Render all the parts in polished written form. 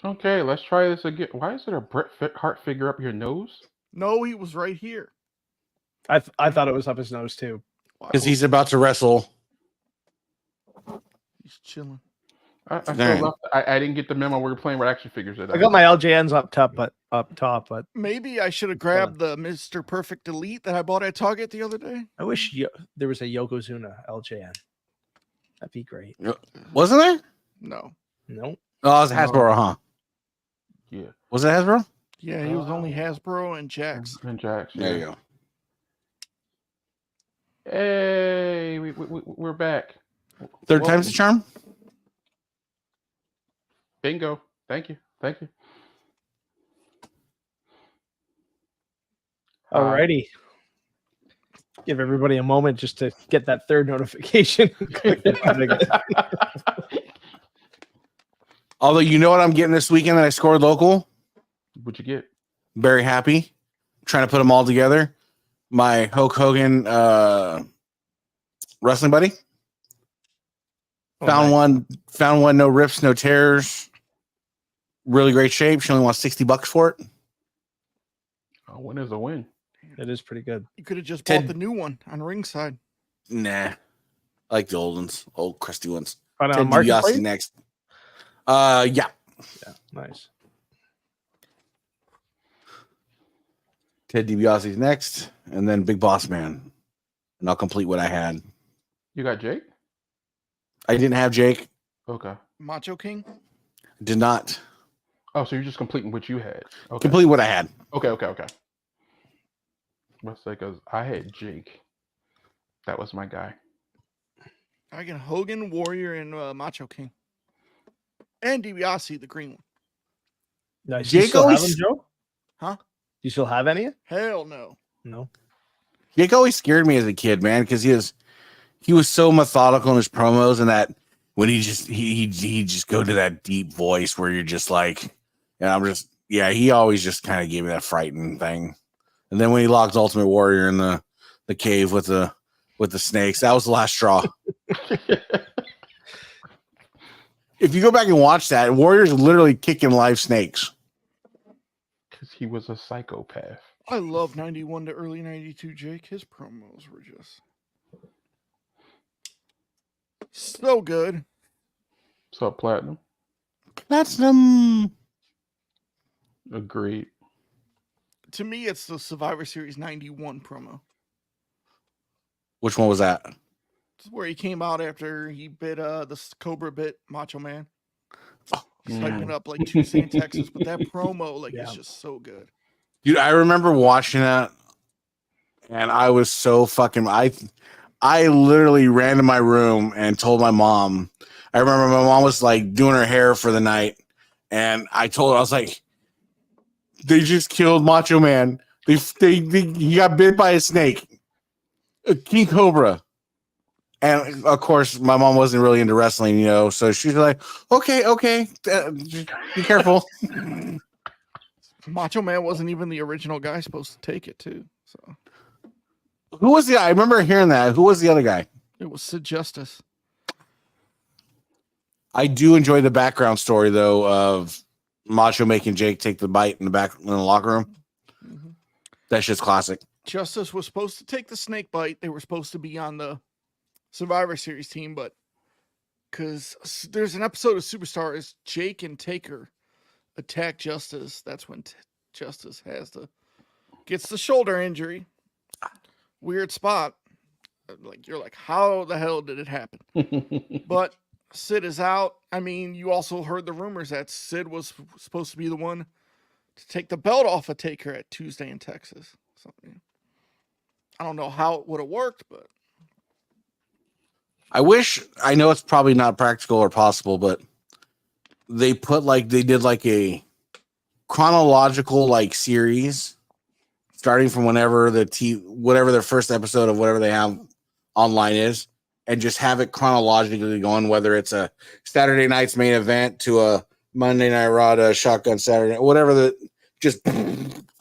Okay, let's try this again. Why is there a Bret Hart figure up your nose? No, he was right here. I thought it was up his nose too. Because he's about to wrestle. He's chilling. I still left. I didn't get the memo. We were playing with action figures. I got my LJNs up top, but maybe I should have grabbed the Mr. Perfect Elite that I bought at Target the other day. I wish there was a Yokozuna LJN. That'd be great. Wasn't there? No. Nope. Oh, it was Hasbro, huh? Yeah. Was it Hasbro? Yeah, he was only Hasbro and Jax. And Jax. Yeah. There you go. Hey, we're back. Third time's the charm? Bingo. Thank you. Alrighty. Give everybody a moment just to get that third notification. Although, you know what I'm getting this weekend that I scored local? What'd you get? Very happy. Trying to put them all together. My Hulk Hogan wrestling buddy. Found one, no rips, no tears. Really great shape. She only wants $60 for it. A win is a win. It is pretty good. You could have just bought the new one on Ringside. Nah. I like the old ones, old crusty ones. But Ted DiBiase next. Yeah. Nice. Ted DiBiase's next, and then Big Boss Man. And I'll complete what I had. You got Jake? I didn't have Jake. Okay. Macho King? Did not. Oh, so you're just completing what you had. Okay. Complete what I had. Okay. Let's say, because I had Jake. That was my guy. I got Hogan, Warrior, and Macho King. And DiBiase, the green one. Nice. Jake you still always... have him, Joe? Huh? Do you still have any? Hell no. No. Jake always scared me as a kid, man, because he was so methodical in his promos, and that when he just go to that deep voice where you're just like, and I'm just, yeah, he always just kind of gave me that frightening thing. And then when he locked Ultimate Warrior in the cave with the snakes, that was the last straw. If you go back and watch that, Warrior's literally kicking live snakes. Because he was a psychopath. I love 91 to early 92 Jake. His promos were just so good. What's up, Platinum? Platinum. Agreed. To me, it's the Survivor Series 91 promo. Which one was that? It's where he came out after he bit the Cobra bit Macho Man. He's hyping up like Tuesday in Texas, but that promo is just so good. Dude, I remember watching that, and I was so fucking... I literally ran to my room and told my mom. I remember my mom was like doing her hair for the night, and I told her, I was like, they just killed Macho Man. He got bit by a snake, a king cobra. And of course, my mom wasn't really into wrestling, so she's like, okay, be careful. Macho Man wasn't even the original guy supposed to take it, too. So who was the? I remember hearing that. Who was the other guy? It was Sid Justice. I do enjoy the background story though of Macho making Jake take the bite in the locker room. Mm-hmm. That shit's classic. Justice was supposed to take the snake bite. They were supposed to be on the Survivor Series team, but because there's an episode of Superstars, Jake and Taker attack Justice. That's when Justice gets the shoulder injury. Weird spot. You're like, how the hell did it happen? But Sid is out. I mean, you also heard the rumors that Sid was supposed to be the one to take the belt off of Taker at Tuesday in Texas. So, I don't know how it would have worked, but I know it's probably not practical or possible, but they did a chronological series starting from whenever whatever their first episode of whatever they have online is, and just have it chronologically going, whether it's a Saturday night's main event to a Monday Night Raw to a Shotgun Saturday, whatever, just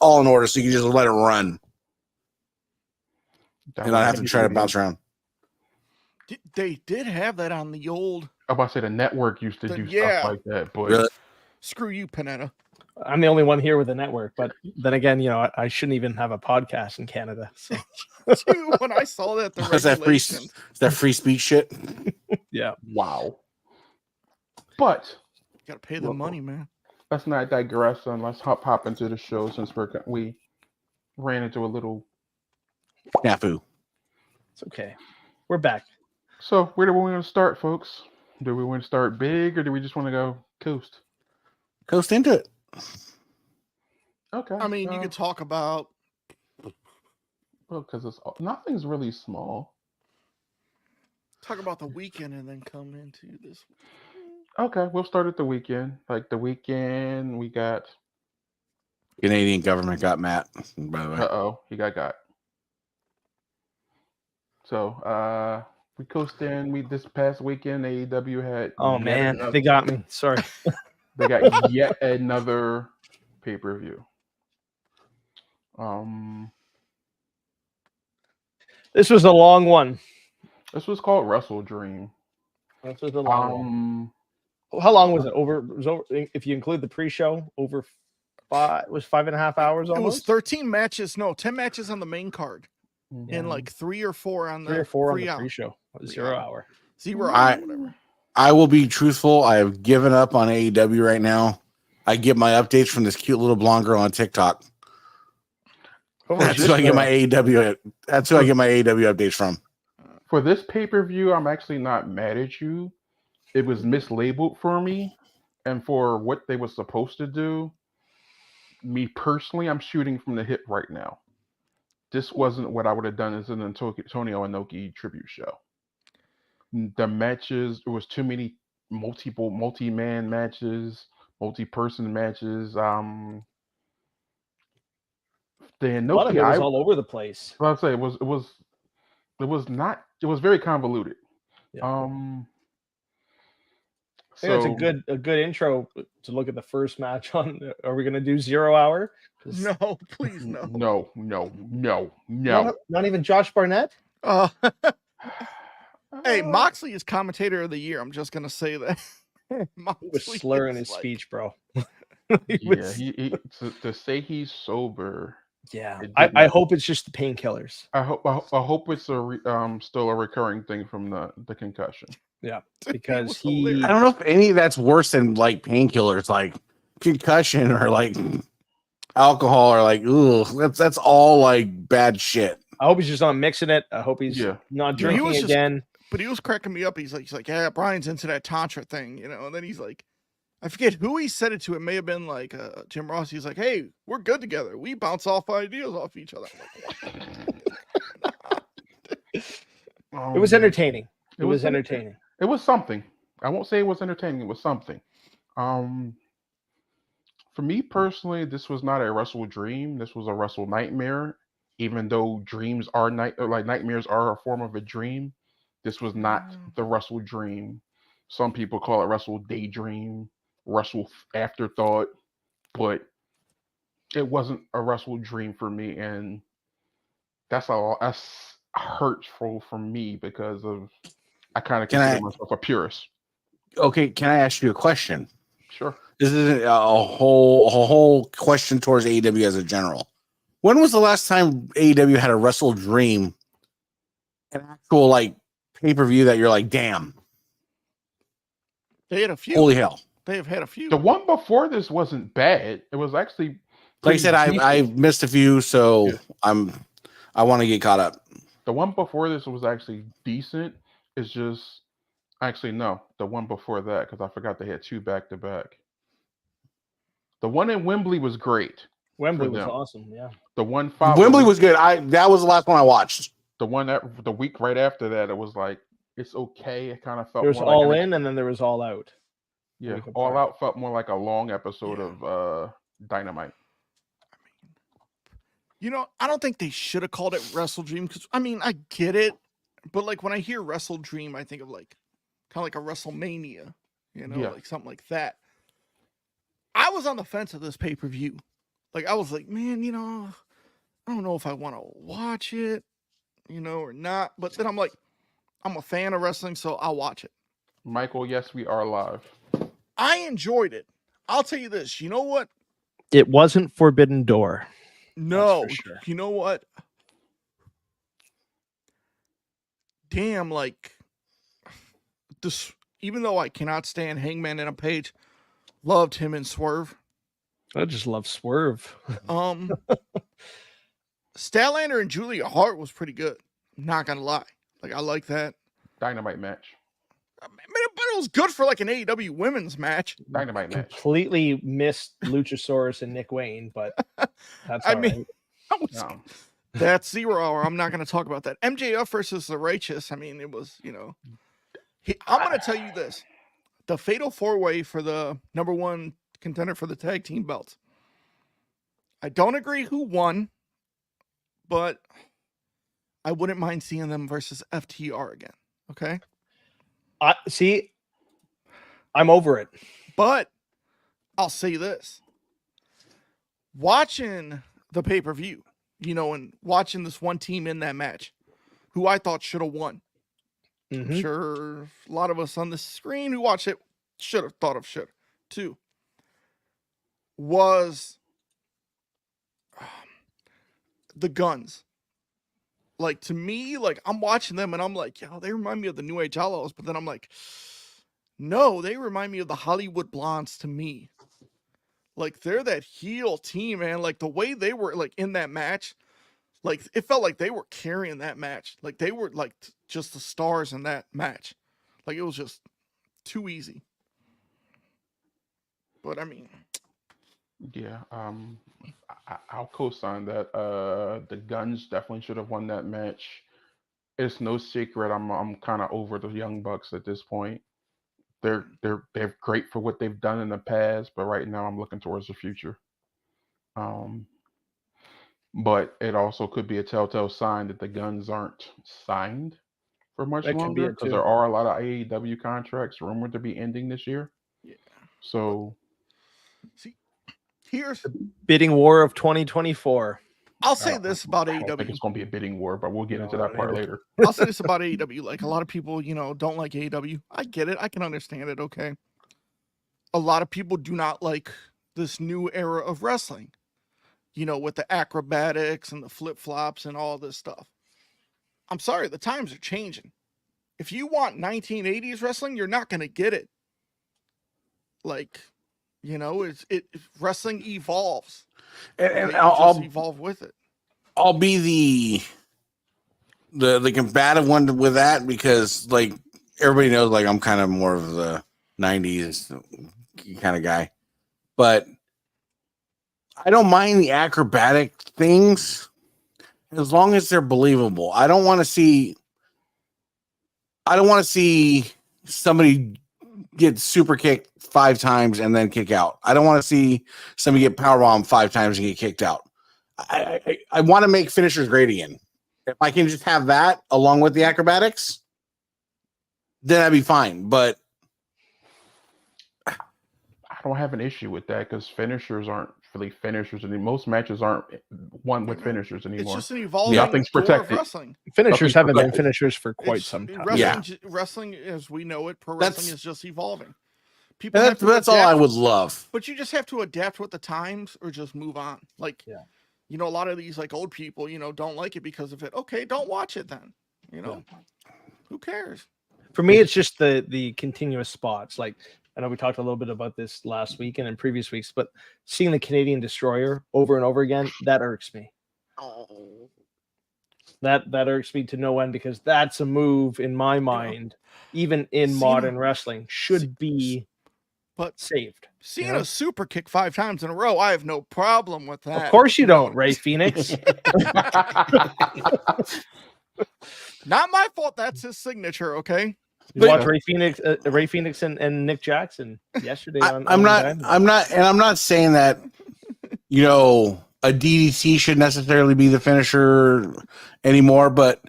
all in order, so you can just let it run and not have to try to bounce around. They did have that on the old. I'm about to say the network used to do stuff like that, but really? Screw you, Panetta. I'm the only one here with a network, but then again, I shouldn't even have a podcast in Canada. So Dude, when I saw that, the Is that free? regulations. Is that free speech shit? yeah. Wow. But You gotta pay the money, man. let's not digress and let's hop into the show since we ran into a little Snafu. It's okay. We're back. So where do we want to start, folks? Do we want to start big or do we just want to go coast? Coast into it. Okay. I mean, you could talk about. Well, because nothing's really small. Talk about the weekend and then come into this. Okay, we'll start at the weekend. Like the weekend, we got. Canadian government got Matt, by the way. He got. So we coasted in. This past weekend, AEW had. Oh man, they got me. Sorry. They got yet another pay-per-view. This was a long one. This was called WrestleDream. This was a long one. How long was it? It was over. If you include the pre-show, over 5.5 hours. Almost. It was 13 matches. No, 10 matches on the main card, and like 3 or 4 on the 3 or 4 on the hour. pre-show. 0 hour. 0 hour. Whatever. I will be truthful. I have given up on AEW right now. I get my updates from this cute little blonde girl on TikTok. That's who I get my AEW. That's who I get my AEW updates from. For this pay-per-view, I'm actually not mad at you. It was mislabeled for me, and for what they were supposed to do, me personally, I'm shooting from the hip right now. This wasn't what I would have done as an Antonio Inoki tribute show. The matches, there was too many multi-man matches, multi-person matches. The Inoki, A lot of it was all over the place. I'll say it was very convoluted. Yeah. I think it's a good intro to look at the first match on. Are we going to do 0 hour? No, please no. No. Not even Josh Barnett. Hey, Moxley is commentator of the year. I'm just gonna say that. He was slurring his speech, bro. To say he's sober. Yeah, I hope it's just the painkillers. I hope it's still a recurring thing from the concussion. Yeah, because I don't know if any of that's worse than like painkillers, like concussion or like alcohol or like that's all like bad shit. I hope he's just not mixing it. I hope he's not drinking again. But he was cracking me up. He's like, yeah, Brian's into that tantra thing, And then he's like, I forget who he said it to. It may have been like Jim Ross. He's like, hey, we're good together. We bounce off ideas off each other. It was entertaining. It was entertaining. It was something. I won't say it was entertaining. It was something. For me personally, this was not a WrestleDream. This was a Wrestle Nightmare. Even though dreams are nightmares are a form of a dream, this was not the WrestleDream. Some people call it Wrestle Daydream, Wrestle Afterthought, but it wasn't a WrestleDream for me, and that's hurtful for me because of I kind of consider myself a purist. Okay, can I ask you a question? Sure. This isn't a whole question towards AEW as a general. When was the last time AEW had a WrestleDream, an actual like pay-per-view that you're like, damn? They had a few. Holy hell! They have had a few. The one before this wasn't bad. It was actually like I said, I missed a few, so I want to get caught up. The one before this was actually decent. It's just actually no, the one before that because I forgot they had 2 back-to-back. The one in Wembley was great. Wembley was awesome. Yeah. The one Wembley was good. That was the last one I watched. The one the week right after that, it was like it's okay. It kind of felt there was more All like In, and then there was All Out. Yeah, All Out felt more like a long episode of Dynamite. I don't think they should have called it WrestleDream because I get it, but like when I hear WrestleDream, I think of like kind of like a WrestleMania, like something like that. I was on the fence of this pay-per-view. Like I was like, man, I don't know if I want to watch it, or not. But then I'm like, I'm a fan of wrestling, so I'll watch it. Michael, yes, we are live. I enjoyed it. I'll tell you this. You know what? It wasn't Forbidden Door. No. for sure. You know what? Damn, like this. Even though I cannot stand Hangman and a Page, loved him in Swerve. I just love Swerve. Statlander and Julia Hart was pretty good. I'm not gonna lie. Like I like that. Dynamite match. I mean, but it was good for like an AEW women's match. Dynamite match. Completely missed Luchasaurus and Nick Wayne, but that's I all mean, right. No. that's 0 hour. I'm not gonna talk about that. MJF versus the Righteous. I mean, it was, I'm gonna tell you this. The fatal 4-way for the number 1 contender for the tag team belts. I don't agree who won, but I wouldn't mind seeing them versus FTR again. Okay. See, I'm over it. But I'll say this. Watching the pay-per-view, and watching this one team in that match, who I thought should have won. Mhm. I'm sure a lot of us on the screen who watched it should have thought of should too. Was the Guns. Like, to me, like, I'm watching them and I'm like, yo, they remind me of the New Age Outlaws. But then I'm like, no, they remind me of the Hollywood Blondes to me. Like, they're that heel team, man. Like, the way they were, like, in that match, like, it felt like they were carrying that match. Like, they were, like, just the stars in that match. Like, it was just too easy. But, I mean... Yeah, I'll co-sign that. The Guns definitely should have won that match. It's no secret I'm kind of over the Young Bucks at this point. They're great for what they've done in the past, but right now I'm looking towards the future. But it also could be a telltale sign that the Guns aren't signed for much That can be longer, it because too. there are a lot of AEW contracts rumored to be ending this year. Yeah. So See, here's... Bidding war of 2024. I'll say this about I don't think AEW. it's going to be a bidding war, but we'll get into that part later. I'll say this about AEW. Like, a lot of people, don't like AEW. I get it. I can understand it. Okay. A lot of people do not like this new era of wrestling, with the acrobatics and the flip flops and all this stuff. I'm sorry. The times are changing. If you want 1980s wrestling, you're not going to get it. Like, wrestling evolves. And You I'll just evolve with it. I'll be the combative one with that, because like everybody knows, like I'm kind of more of the 90s kind of guy, but I don't mind the acrobatic things as long as they're believable. I don't want to see somebody get super kicked 5 times and then kick out. I don't want to see somebody get powerbombed 5 times and get kicked out. I want to make finishers great again. If I can just have that along with the acrobatics, then I'd be fine. But I don't have an issue with that, because finishers aren't really finishers anymore. Most matches aren't won with finishers anymore. It's just an evolving Nothing's door of protected. wrestling. Finishers Nothing's haven't been protected. finishers for quite It's- some time. Wrestling, as we know it, pro wrestling is just evolving. People have that's to all I adapt, would love. but you just have to adapt with the times or just move on. Like, a lot of these like old people, don't like it because of it. Okay, don't watch it then. Who cares? For me, it's just the continuous spots. Like, I know we talked a little bit about this last week and in previous weeks, but seeing the Canadian Destroyer over and over again, that irks me. That irks me to no end, because that's a move in my mind, even in modern wrestling, should be saved. Seeing a super kick 5 times in a row, I have no problem with that. Of course you don't, Ray Phoenix. Not my fault. That's his signature. Okay. You watched Ray Phoenix and Nick Jackson yesterday. I'm not saying that a DDT should necessarily be the finisher anymore, but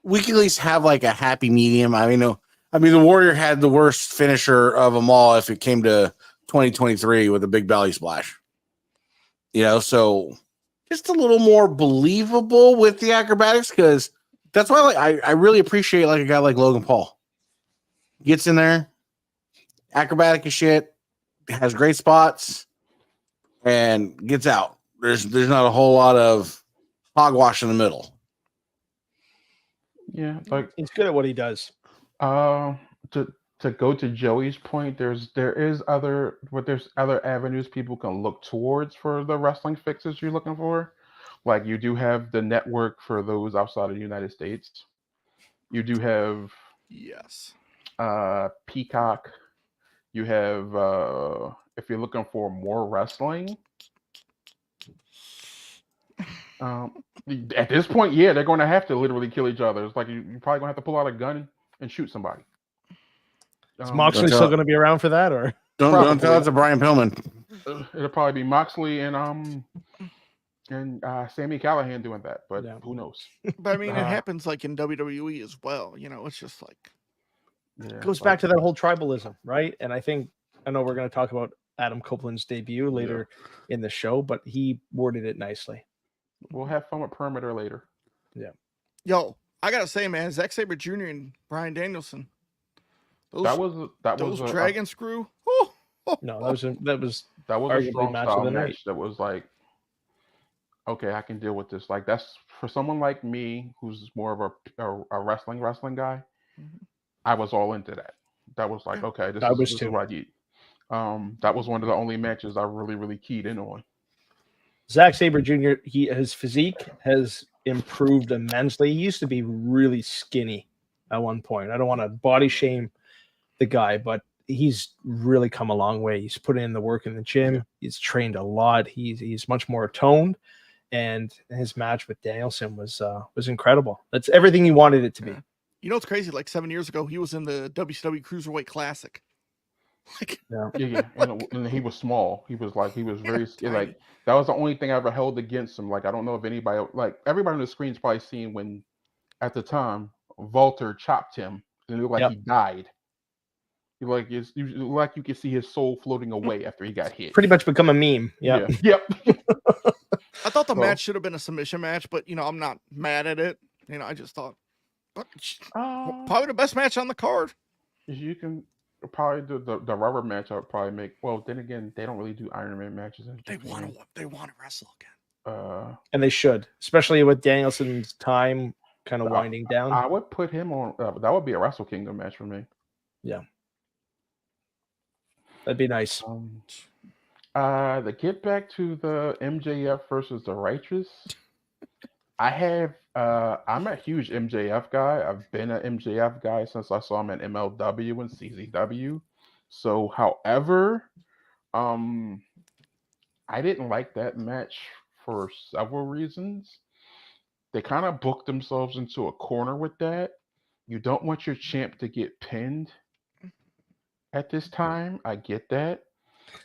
we can at least have like a happy medium. I mean, the Warrior had the worst finisher of them all if it came to 2023 with a big belly splash. So just a little more believable with the acrobatics, because that's why I really appreciate like a guy like Logan Paul. Gets in there, acrobatic as shit, has great spots and gets out. There's not a whole lot of hogwash in the middle. Yeah, like He's good at what he does. to go to Joey's point, there's other avenues people can look towards for the wrestling fixes you're looking for. Like you do have the network for those outside of the United States. You do have Yes. Peacock. You have if you're looking for more wrestling. At this point, yeah, they're going to have to literally kill each other. It's like you're probably going to have to pull out a gun and shoot somebody. Is Moxley still going to be around for that, or don't tell it to Brian Pillman. It'll probably be Moxley and Sammy Callahan doing that, but who knows? But I mean, it happens like in WWE as well. You know, it's just like it goes back to that whole tribalism, right? And I know we're going to talk about Adam Copeland's debut later in the show, but he worded it nicely. We'll have fun with Perimeter later. Yeah. Yo, I gotta say, man, Zack Sabre Jr. and Bryan Danielson. That was a dragon screw. No, that was a strong style match. That was like, okay, I can deal with this. Like that's for someone like me who's more of a wrestling guy. Mm-hmm. I was all into that. That was like, okay, this is what I need. That was one of the only matches I really keyed in on. Zack Sabre Jr. His physique has improved immensely. He used to be really skinny at one point. I don't want to body shame the guy, but he's really come a long way. He's put in the work in the gym. Yeah. He's trained a lot. He's much more toned, and his match with Danielson was incredible. That's everything he wanted it to be. You know, it's crazy. Like 7 years ago, he was in the WCW Cruiserweight Classic. And he was small. He was very like that was the only thing I ever held against him. Like I don't know if anybody everybody on the screen's probably seen when at the time Walter chopped him and it looked like he died. You could see his soul floating away after he got hit. Pretty much become a meme. Yeah. Yep. I thought the match should have been a submission match, but I'm not mad at it. I just thought probably the best match on the card. You can probably do the rubber match. I would probably make. Well, then again, they don't really do Iron Man matches. They want to wrestle again. And they should, especially with Danielson's time kind of winding down. I would put him on. That would be a Wrestle Kingdom match for me. Yeah, that'd be nice. To get back to the MJF versus the Righteous, I'm a huge MJF guy. I've been an MJF guy since I saw him in MLW and CZW. So, however, I didn't like that match for several reasons. They kind of booked themselves into a corner with that. You don't want your champ to get pinned at this time. I get that.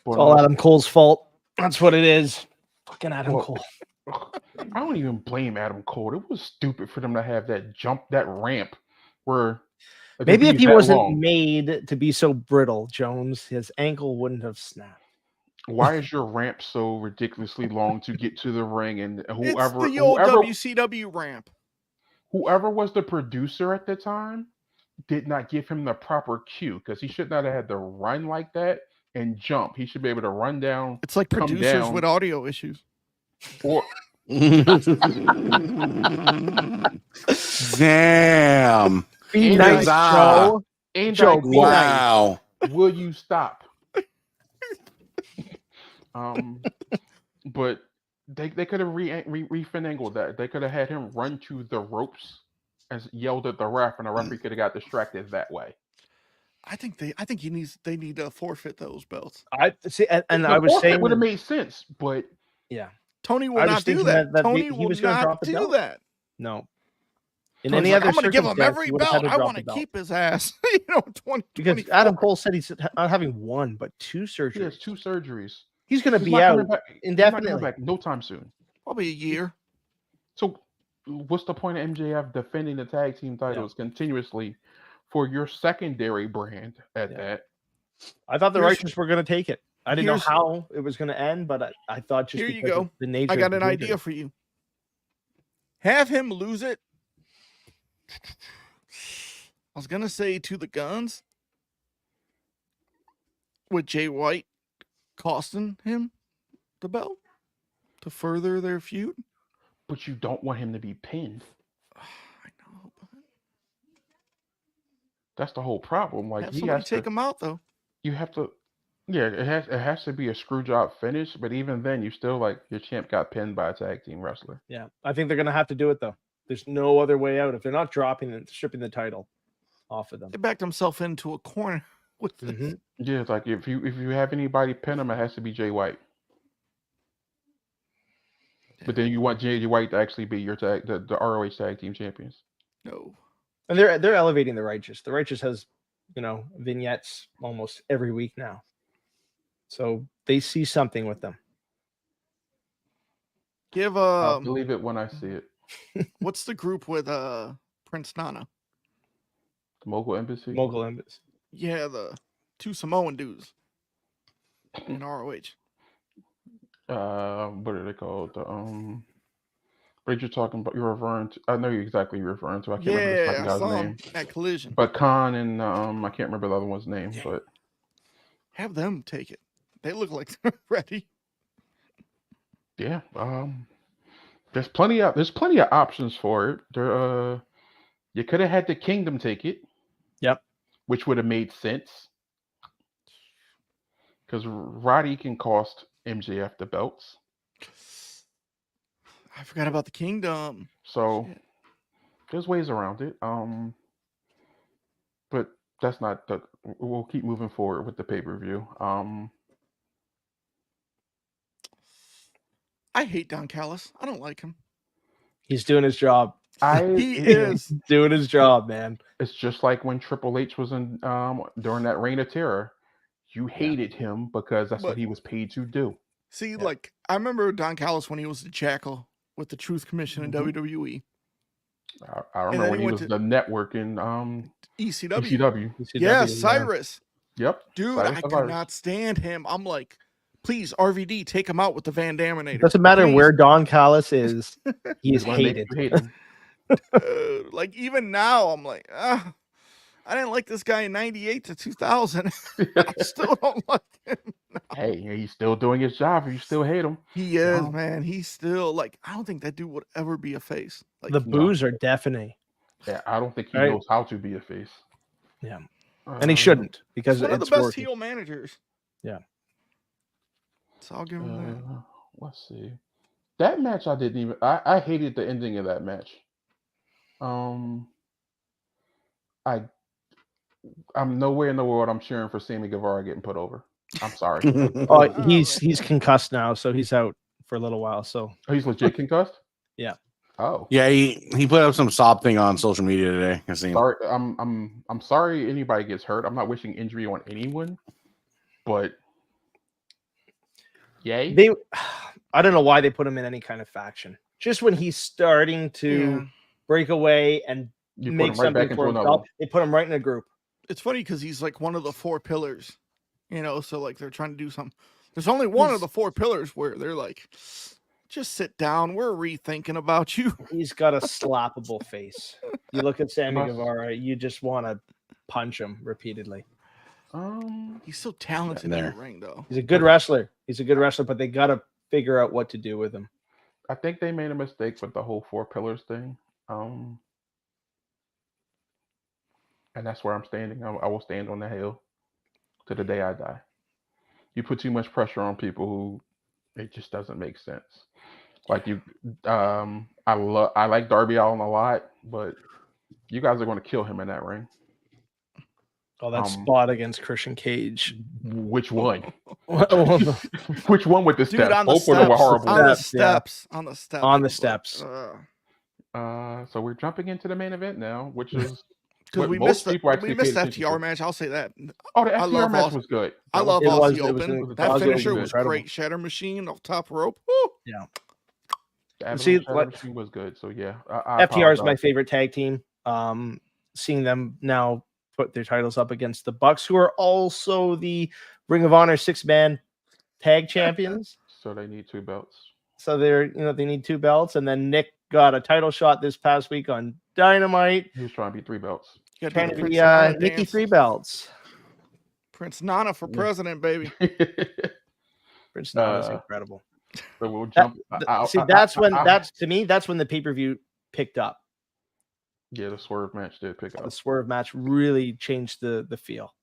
But it's all Adam Cole's fault. That's what it is. Fucking Adam Cole. I don't even blame Adam Cole. It was stupid for them to have that ramp where maybe if he wasn't made to be so brittle, Jones, his ankle wouldn't have snapped. Why is your ramp so ridiculously long to get to the ring? And whoever it's the old WCW ramp. Whoever was the producer at the time did not give him the proper cue because he should not have had to run like that and jump. He should be able to run down. It's like producers with audio issues. Or damn. Be nice, Joe. Joe, wow. Will you stop? But they could have refinagled that. They could have had him run to the ropes and yelled at the ref, and the referee could have got distracted that way. I think they need to forfeit those belts. I see, and I was saying it would have made sense, but yeah. Tony will not do that. Tony will not do that. No. In any other, I'm going to give him every belt. I want to keep his ass. 20. Because Adam Cole said he's not having one, but two surgeries. He has 2 surgeries. He's going to be out indefinitely. Back no time soon. Probably a year. So, what's the point of MJF defending the tag team titles continuously for your secondary brand at that? I thought the Righteous were going to take it. I didn't know how it was going to end, but I thought just here you go. The nature. I got an idea for you. Have him lose it. I was going to say to the Guns with Jay White costing him the belt to further their feud. But you don't want him to be pinned. I know, but That's the whole problem. Like have he somebody has take to. him out though. You have to. Yeah, it has to be a screw job finish. But even then, you still like your champ got pinned by a tag team wrestler. Yeah, I think they're going to have to do it though. There's no other way out if they're not dropping and stripping the title off of them. They backed himself into a corner with this. Mhm. Yeah, it's like if you have anybody pin him, it has to be Jay White. But then you want Jay White to actually be your the ROH tag team champions. No. And they're elevating the Righteous. The Righteous has, vignettes almost every week now. So they see something with them. Give I'll believe it when I see it. what's the group with Prince Nana? The Mogul Embassy. Mogul Embassy. Yeah, the two Samoan dudes in ROH. What are they called? What you're talking about? You're referring to? I know exactly you're referring to. I can't remember the Yeah, second I guy's saw name. him at Collision. But Khan and I can't remember the other one's name. Yeah. But Have them take it. They look like they're ready. yeah, there's plenty of options for it. There, you could have had the Kingdom take it. Yep. Which would have made sense. Because Roddy can cost MJF the belts. I forgot about the Kingdom. So Shit. there's ways around it. But that's not the. We'll keep moving forward with the pay-per-view. I hate Don Callis. I don't like him. He's doing his job. He is. Doing his job, man. It's just like when Triple H was in during that Reign of Terror. You hated him because that's what he was paid to do. See, like, I remember Don Callis when he was the Jackal with the Truth Commission in WWE. I remember when he was the network in ECW. ECW. Yeah, Cyrus. Yep. Dude, Cyrus I the could Virus. not stand him. I'm like, please, RVD, take him out with the Van Daminator. Doesn't matter Please. where Don Callis is, he is He's gonna make hated. you hate him. Like, even now, I'm like, I didn't like this guy in 98 to 2000. I still don't like him. Hey, he's still doing his job. You still hate him. He is, man. He's still, like, I don't think that dude would ever be a face. Like, The boos are deafening. Yeah, I don't think he Right. knows how to be a face. Yeah. And he shouldn't because he's one of it's the best working. heel managers. Yeah. So I'll give him that. Let's see. That match, I didn't even. I hated the ending of that match. I'm nowhere in the world I'm cheering for Sammy Guevara getting put over. I'm sorry. Oh, he's concussed now, so he's out for a little while. So He's legit concussed? Yeah. Oh. Yeah, he put up some sob thing on social media today. I seen. Sorry, I'm sorry anybody gets hurt. I'm not wishing injury on anyone, but yay. I don't know why they put him in any kind of faction. Just when he's starting to break away and You put make him right something back into for another himself, one. they put him right in a group. It's funny because he's like one of the four pillars, so like they're trying to do something. There's only one of the four pillars where they're like, just sit down. We're rethinking about you. He's got a slappable face. You look at Sammy Must- Guevara, you just want to punch him repeatedly. He's so talented in there. the ring, though. He's a good wrestler. But they got to figure out what to do with him. I think they made a mistake with the whole 4 pillars thing. And that's where I'm standing. I will stand on the hill to the day I die. You put too much pressure on people who it just doesn't make sense. Like you, I like Darby Allin a lot, but you guys are going to kill him in that ring. Oh, that spot against Christian Cage. Which one? Well, Which one with the Dude, steps? on the Both of them were steps. horrible. On the Steps, yeah. steps. On the steps. On the steps. So we're jumping into the main event now, which is Because what we most missed people the actually FTR paid attention to. match. I'll say that. Oh, the I FTR love match Austin. was good. I love it was- Aussie it was Open. an- That Aussie finisher Open was incredible. great. Shatter Machine off top rope. Woo! Yeah. The Avalanche See, Shatter what- Machine was good. So yeah, I FTR is my apologize. favorite tag team. Seeing them now put their titles up against the Bucks, who are also the Ring of Honor 6-man tag champions. So they need 2 belts. So they need 2 belts, and then Nick got a title shot this past week on Dynamite. He was trying to be 3 belts. You gotta Trying do to the be Prince Nana Nikki dance. 3 belts. Prince Nana for president, baby. Prince Nana's Uh, incredible. So we'll That, jump. to me, that's when the pay-per-view picked up. Yeah, the swerve match did pick The up. swerve match really changed the feel.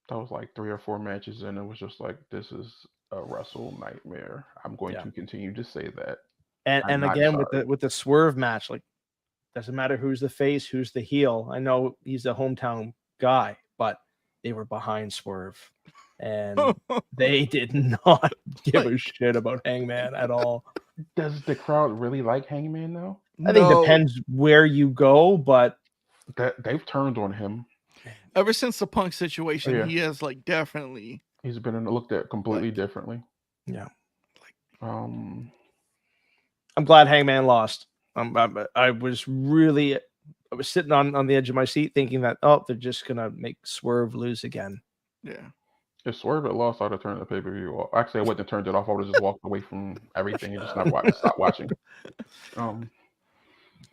That was like 3 or 4 matches, and it was just like, this is a wrestle nightmare. I'm going to continue to say that. I'm And not again sorry. with the swerve match, like doesn't matter who's the face, who's the heel. I know he's a hometown guy, but they were behind Swerve, and they did not give a shit about Hangman at all. Does the crowd really like Hangman though? I think it depends where you go, but They've turned on him. Ever since the Punk situation, Yeah. he has like definitely. He's been looked at completely Like- differently. Yeah. Um, I'm glad Hangman lost. I was sitting on the edge of my seat thinking that, they're just gonna make Swerve lose again. Yeah. if Swerve had lost, I'd have turned the pay-per-view off. Actually, I wouldn't have turned it off. I would have just walked away from everything and just stopped watching. And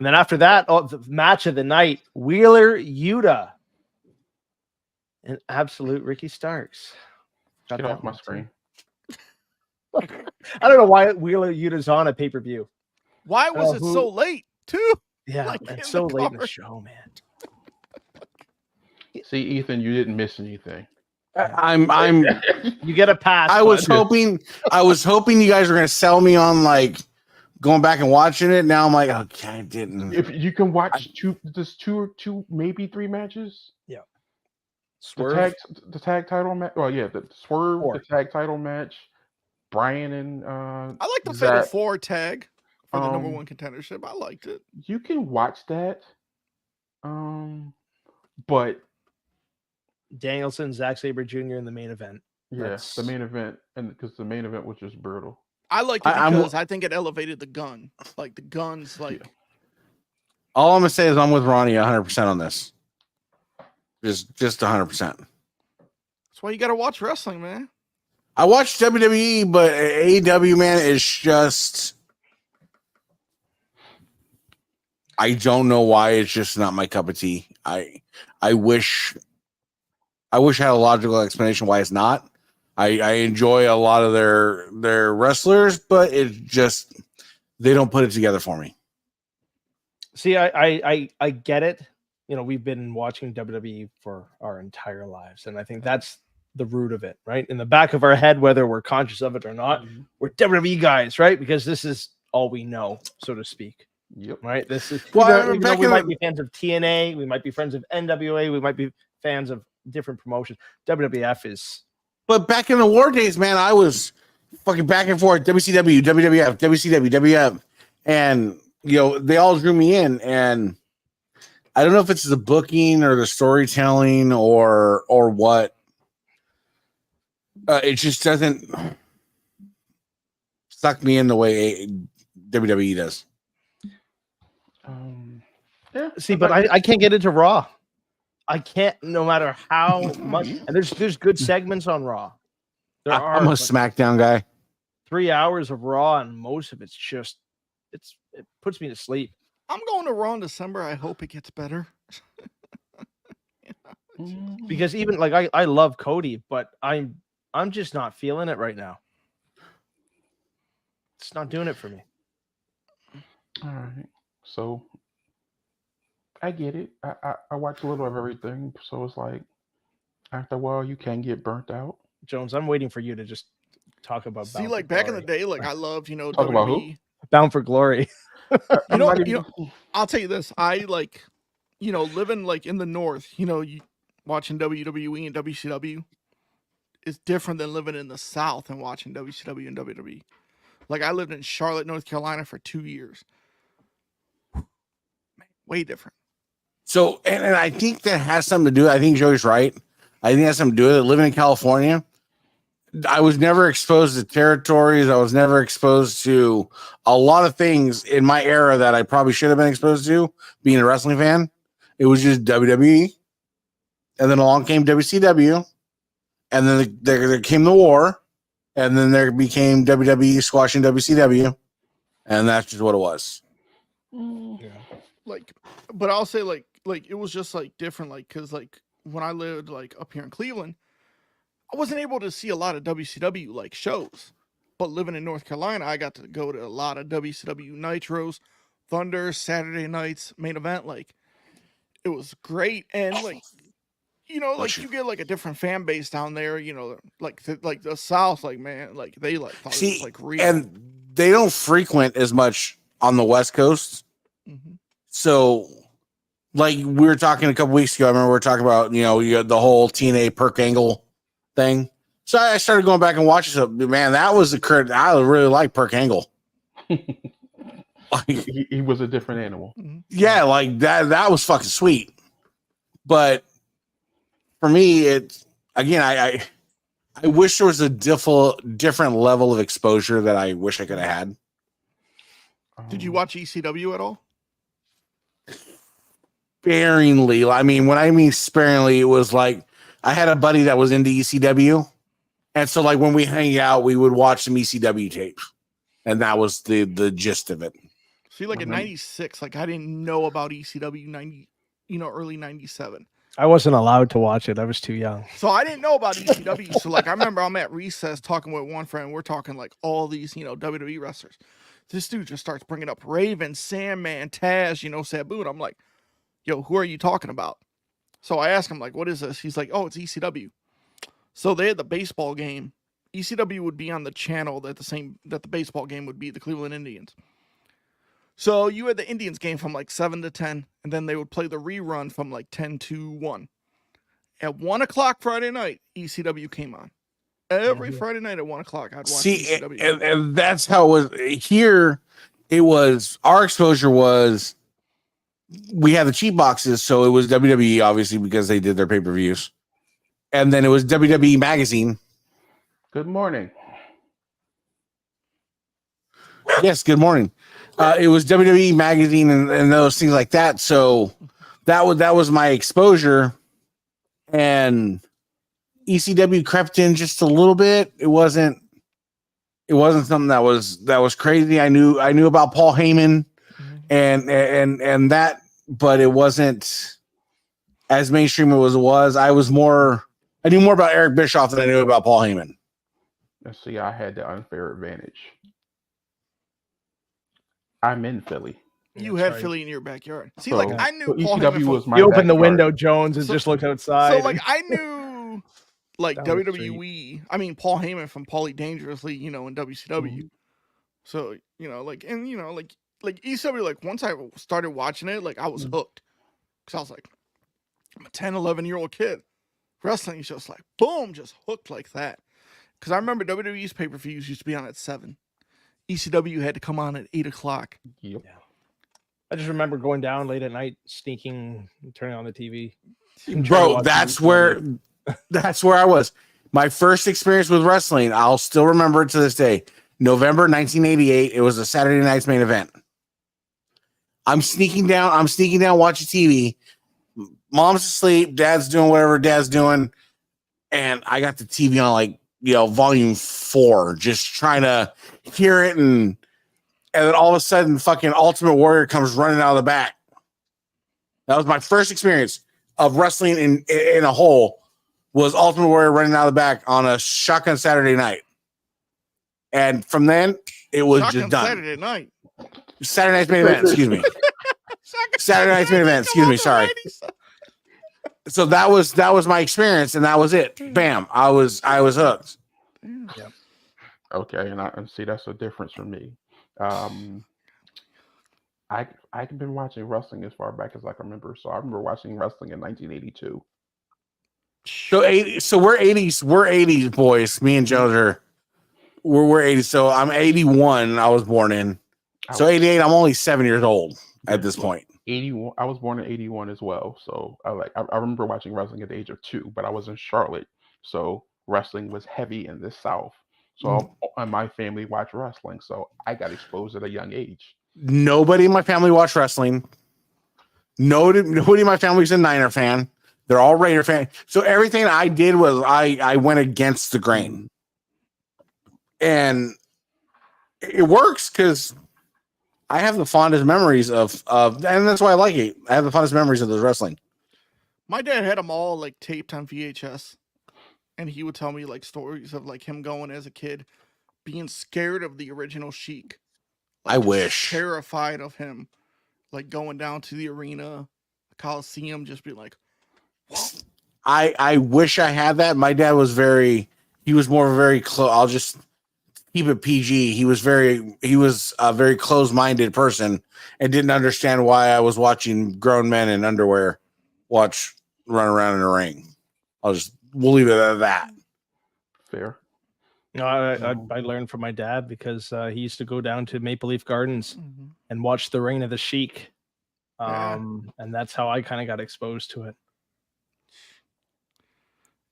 then after that, the match of the night, Wheeler Yuta. An absolute Ricky Starks. Got Get that off my one, too. screen. I don't know why Wheeler Yuta's on a pay-per-view. Why was it who- so late too? Yeah, Like, in it's the so late in the card. show, man. See, Ethan, you didn't miss anything. I'm You get a pass. I was bud. hoping you guys were gonna sell me on like going back and watching it. Now I'm like, okay, I didn't. If you can watch two, maybe 3 matches. Swerve. The tag title match. Well, yeah, the Swerve, 4. the tag title match. Brian and I like the Fatal Zach. 4 tag for the number Um, 1 contendership. I liked it. You can watch that. But Danielson, Zack Sabre Jr. in the main event. yes, the main event, and because the main event was just brutal. I liked it I'm- because I think it elevated the gun. Like the guns, like All I'm gonna say is I'm with Ronnie 100% on this. Just 100%. that's why you got to watch wrestling, man. I watched WWE, but AEW, man, is just. I don't know why it's just not my cup of tea. I wish I had a logical explanation why it's not. I enjoy a lot of their wrestlers, but it just they don't put it together for me. See, I get it. You know, we've been watching WWE for our entire lives, and I think that's the root of it, right? In the back of our head, whether we're conscious of it or not, we're WWE guys, right? Because this is all we know, so to speak. Yep. Right. This is Well, even though we might be fans of TNA, we might be friends of NWA, we might be fans of different promotions. WWF is. But back in the war days, man, I was fucking back and forth, WCW, WWF, WCW, WWF, and they all drew me in. And I don't know if it's the booking or the storytelling or what. It just doesn't suck me in the way WWE does. Yeah. See, but I can't get into Raw. I can't, no matter how much. And there's good segments on Raw. I'm a SmackDown guy. 3 hours of Raw, and most of it's just it puts me to sleep. I'm going to Raw in December. I hope it gets better. Because even like I love Cody, but I'm just not feeling it right now. It's not doing it for me. All right. So I get it. I watch a little of everything, so it's like after a while you can get burnt out. Jones, I'm waiting for you to just talk about. See, like back in the day, like I loved, Talk about who? WWE. Bound for Glory. I'll tell you this. I like, living like in the north, watching WWE and WCW is different than living in the south and watching WCW and WWE. Like I lived in Charlotte, North Carolina for 2 years. Way different. So, and I think that has something to do. I think Joey's right. I think it has something to do with it. Living in California, I was never exposed to territories. I was never exposed to a lot of things in my era that I probably should have been exposed to being a wrestling fan. It was just WWE. And then along came WCW. And then there came the war. And then there became WWE squashing WCW. And that's just what it was. Yeah. Like, but I'll say like it was just like different, like because like when I lived like up here in Cleveland, I wasn't able to see a lot of WCW like shows. But living in North Carolina, I got to go to a lot of WCW Nitros, Thunder, Saturday nights, main event. Like, it was great. And like, you know, like you get like a different fan base down there, you know, like the South, like, man, like they like thought it was like real. And they don't frequent as much on the West Coast. Mhm. So like we were talking a couple weeks ago, I remember we were talking about, you know, you had the whole TNA Perk Angle thing. So I started going back and watching something. Man, that was I really like Perk Angle. Like, he was a different animal. yeah, like that was fucking sweet. But for me, it's again, I wish there was a different level of exposure that I wish I could have had. Did you watch ECW at all? Sparingly. I mean, when I mean sparingly, it was like I had a buddy that was into ECW. And so like when we hang out, we would watch some ECW tapes. And that was the gist of it. See, like in '96, like I didn't know about ECW early '97. I wasn't allowed to watch it. I was too young. So I didn't know about ECW. So like I remember I'm at recess talking with one friend. We're talking like all these, WWE wrestlers. This dude just starts bringing up Raven, Sandman, Taz, Sabu. And I'm like, yo, who are you talking about? So I asked him, like, what is this? He's like, oh, it's ECW. So they had the baseball game. ECW would be on the channel that the baseball game would be, the Cleveland Indians. So you had the Indians game from like 7 to 10, and then they would play the rerun from like 10 to 1. At 1 o'clock Friday night, ECW came on. Every Friday night at 1 o'clock, I'd watch ECW. And that's how it was here. It was our exposure was we had the cheap boxes, so it was WWE obviously because they did their pay-per-views. And then it was WWE Magazine. Good morning. Yes, good morning. It was WWE Magazine and those things like that. So that was my exposure, and ECW crept in just a little bit. It wasn't something that was crazy. I knew about Paul Heyman and that, but it wasn't as mainstream as it was. I knew more about Eric Bischoff than I knew about Paul Heyman. Let's see, I had the unfair advantage. I'm in Philly. You had Philly in your backyard. See, like I knew Paul ECW Heyman was my You opened the backyard. window, Jones, and just looked outside. So like I knew like Down the WWE. I mean Paul Heyman from Paulie Dangerously, in WCW. So like ECW. Like once I started watching it, like I was hooked because I was like, I'm a 10, 11-year-old kid. Wrestling is just like boom, just hooked like that. Because I remember WWE's pay-per-views used to be on at 7. ECW had to come on at 8 o'clock. Yep. I just remember going down late at night, sneaking, turning on the TV. Bro, that's where I was. My first experience with wrestling, I'll still remember it to this day. November 1988. It was a Saturday night's main event. I'm sneaking down watching TV. Mom's asleep, dad's doing whatever dad's doing, and I got the TV on like volume 4, just trying to hear it, and then all of a sudden fucking Ultimate Warrior comes running out of the back. That was my first experience of wrestling in a whole, was Ultimate Warrior running out of the back on a Shotgun Saturday night. And from then it was Shotgun just done. Saturday night's main event, excuse me. Saturday night's main event, excuse me, sorry. So that was my experience, and that was it. Bam, I was hooked. Yeah. Okay, and see that's a difference for me. I've been watching wrestling as far back as I can remember. So I remember watching wrestling in 1982. So we're 80s boys. Me and Jones we're 80s. So I'm 81. I was born in. So 88. I'm only 7 years old at this point. 81. I was born in 81 as well. So I remember watching wrestling at the age of 2, but I was in Charlotte, so wrestling was heavy in the South. So and my family watched wrestling, so I got exposed at a young age. Nobody in my family watched wrestling. Nobody in my family was a Niner fan. They're all Raider fans. So everything I did was I went against the grain, and it works because I have the fondest memories of, and that's why I like it. I have the fondest memories of this wrestling. My dad had them all like taped on VHS, and he would tell me like stories of like him going as a kid, being scared of the original Sheik. I just wish. terrified of him, like going down to the arena, the Coliseum, just be like, whoa. I wish I had that. My dad was he was more very close. I'll just keep it PG. He was a very closed-minded person and didn't understand why I was watching grown men in underwear run around in a ring. We'll leave it at that. Fair. No, I learned from my dad because he used to go down to Maple Leaf Gardens and watch the Reign of the Sheik. And that's how I kind of got exposed to it.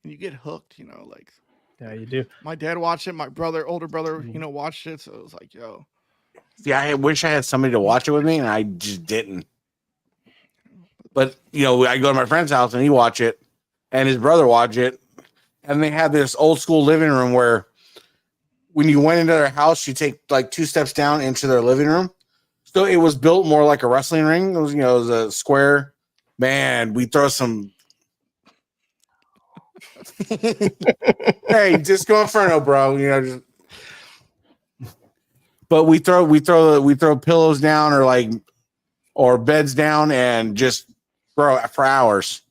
And you get hooked, like. Yeah, you do. My dad watched it. My older brother, watched it. So it was like, yo. Yeah, I wish I had somebody to watch it with me, and I just didn't. But, I go to my friend's house, and he watch it, and his brother watch it, and they had this old school living room where when you went into their house, you take like 2 steps down into their living room. So it was built more like a wrestling ring. It was a square. Man, we throw some. Hey, just go inferno, bro. But we throw pillows down or beds down and just throw for hours.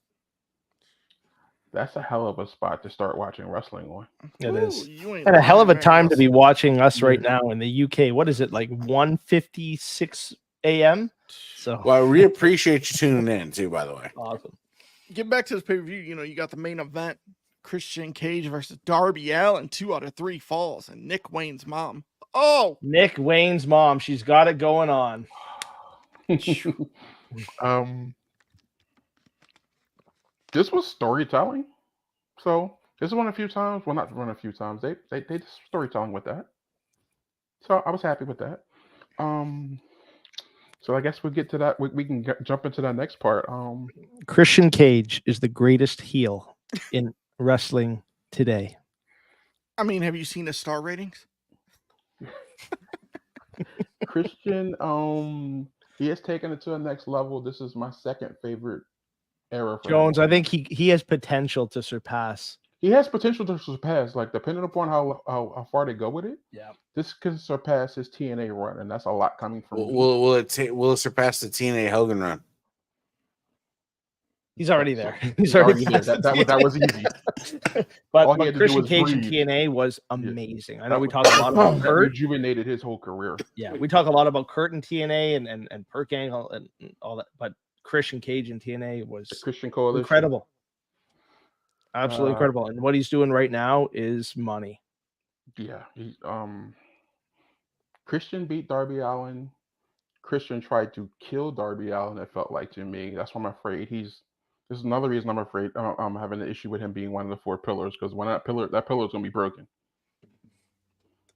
That's a hell of a spot to start watching wrestling on. It is. And a hell of a time to be watching us right now in the UK. What is it, like 1:56 a.m.? So, well, we appreciate you tuning in too, by the way. Awesome. Getting back to this pay-per-view, you got the main event, Christian Cage versus Darby Allin, 2 out of 3 falls, and Nick Wayne's mom. Oh! Nick Wayne's mom. She's got it going on. This was storytelling. So this one a few times. Well, not one a few times. They did storytelling with that. So I was happy with that. So I guess we'll get to that. We can jump into that next part. Christian Cage is the greatest heel in wrestling today. I mean, have you seen his star ratings? Christian, he has taken it to the next level. This is my second favorite era for Jones. him. I think he has potential to surpass. He has potential to surpass, like depending upon how far they go with it. Yeah, this can surpass his TNA run, and that's a lot coming from. Will it surpass the TNA Hogan run? He's already there. He's already there. That was easy. but Christian Cage in TNA was amazing. I know we talk a lot about Kurt. Rejuvenated his whole career. Yeah, we talk a lot about Kurt in TNA and Perk Angle and all that, but Christian Cage in TNA was the Christian Coalition. Incredible. Absolutely incredible. And what he's doing right now is money. Yeah. Christian beat Darby Allin. Christian tried to kill Darby Allin, it felt like to me. That's why I'm afraid this is another reason I'm afraid I'm having an issue with him being one of the 4 pillars, because when that pillar is gonna be broken.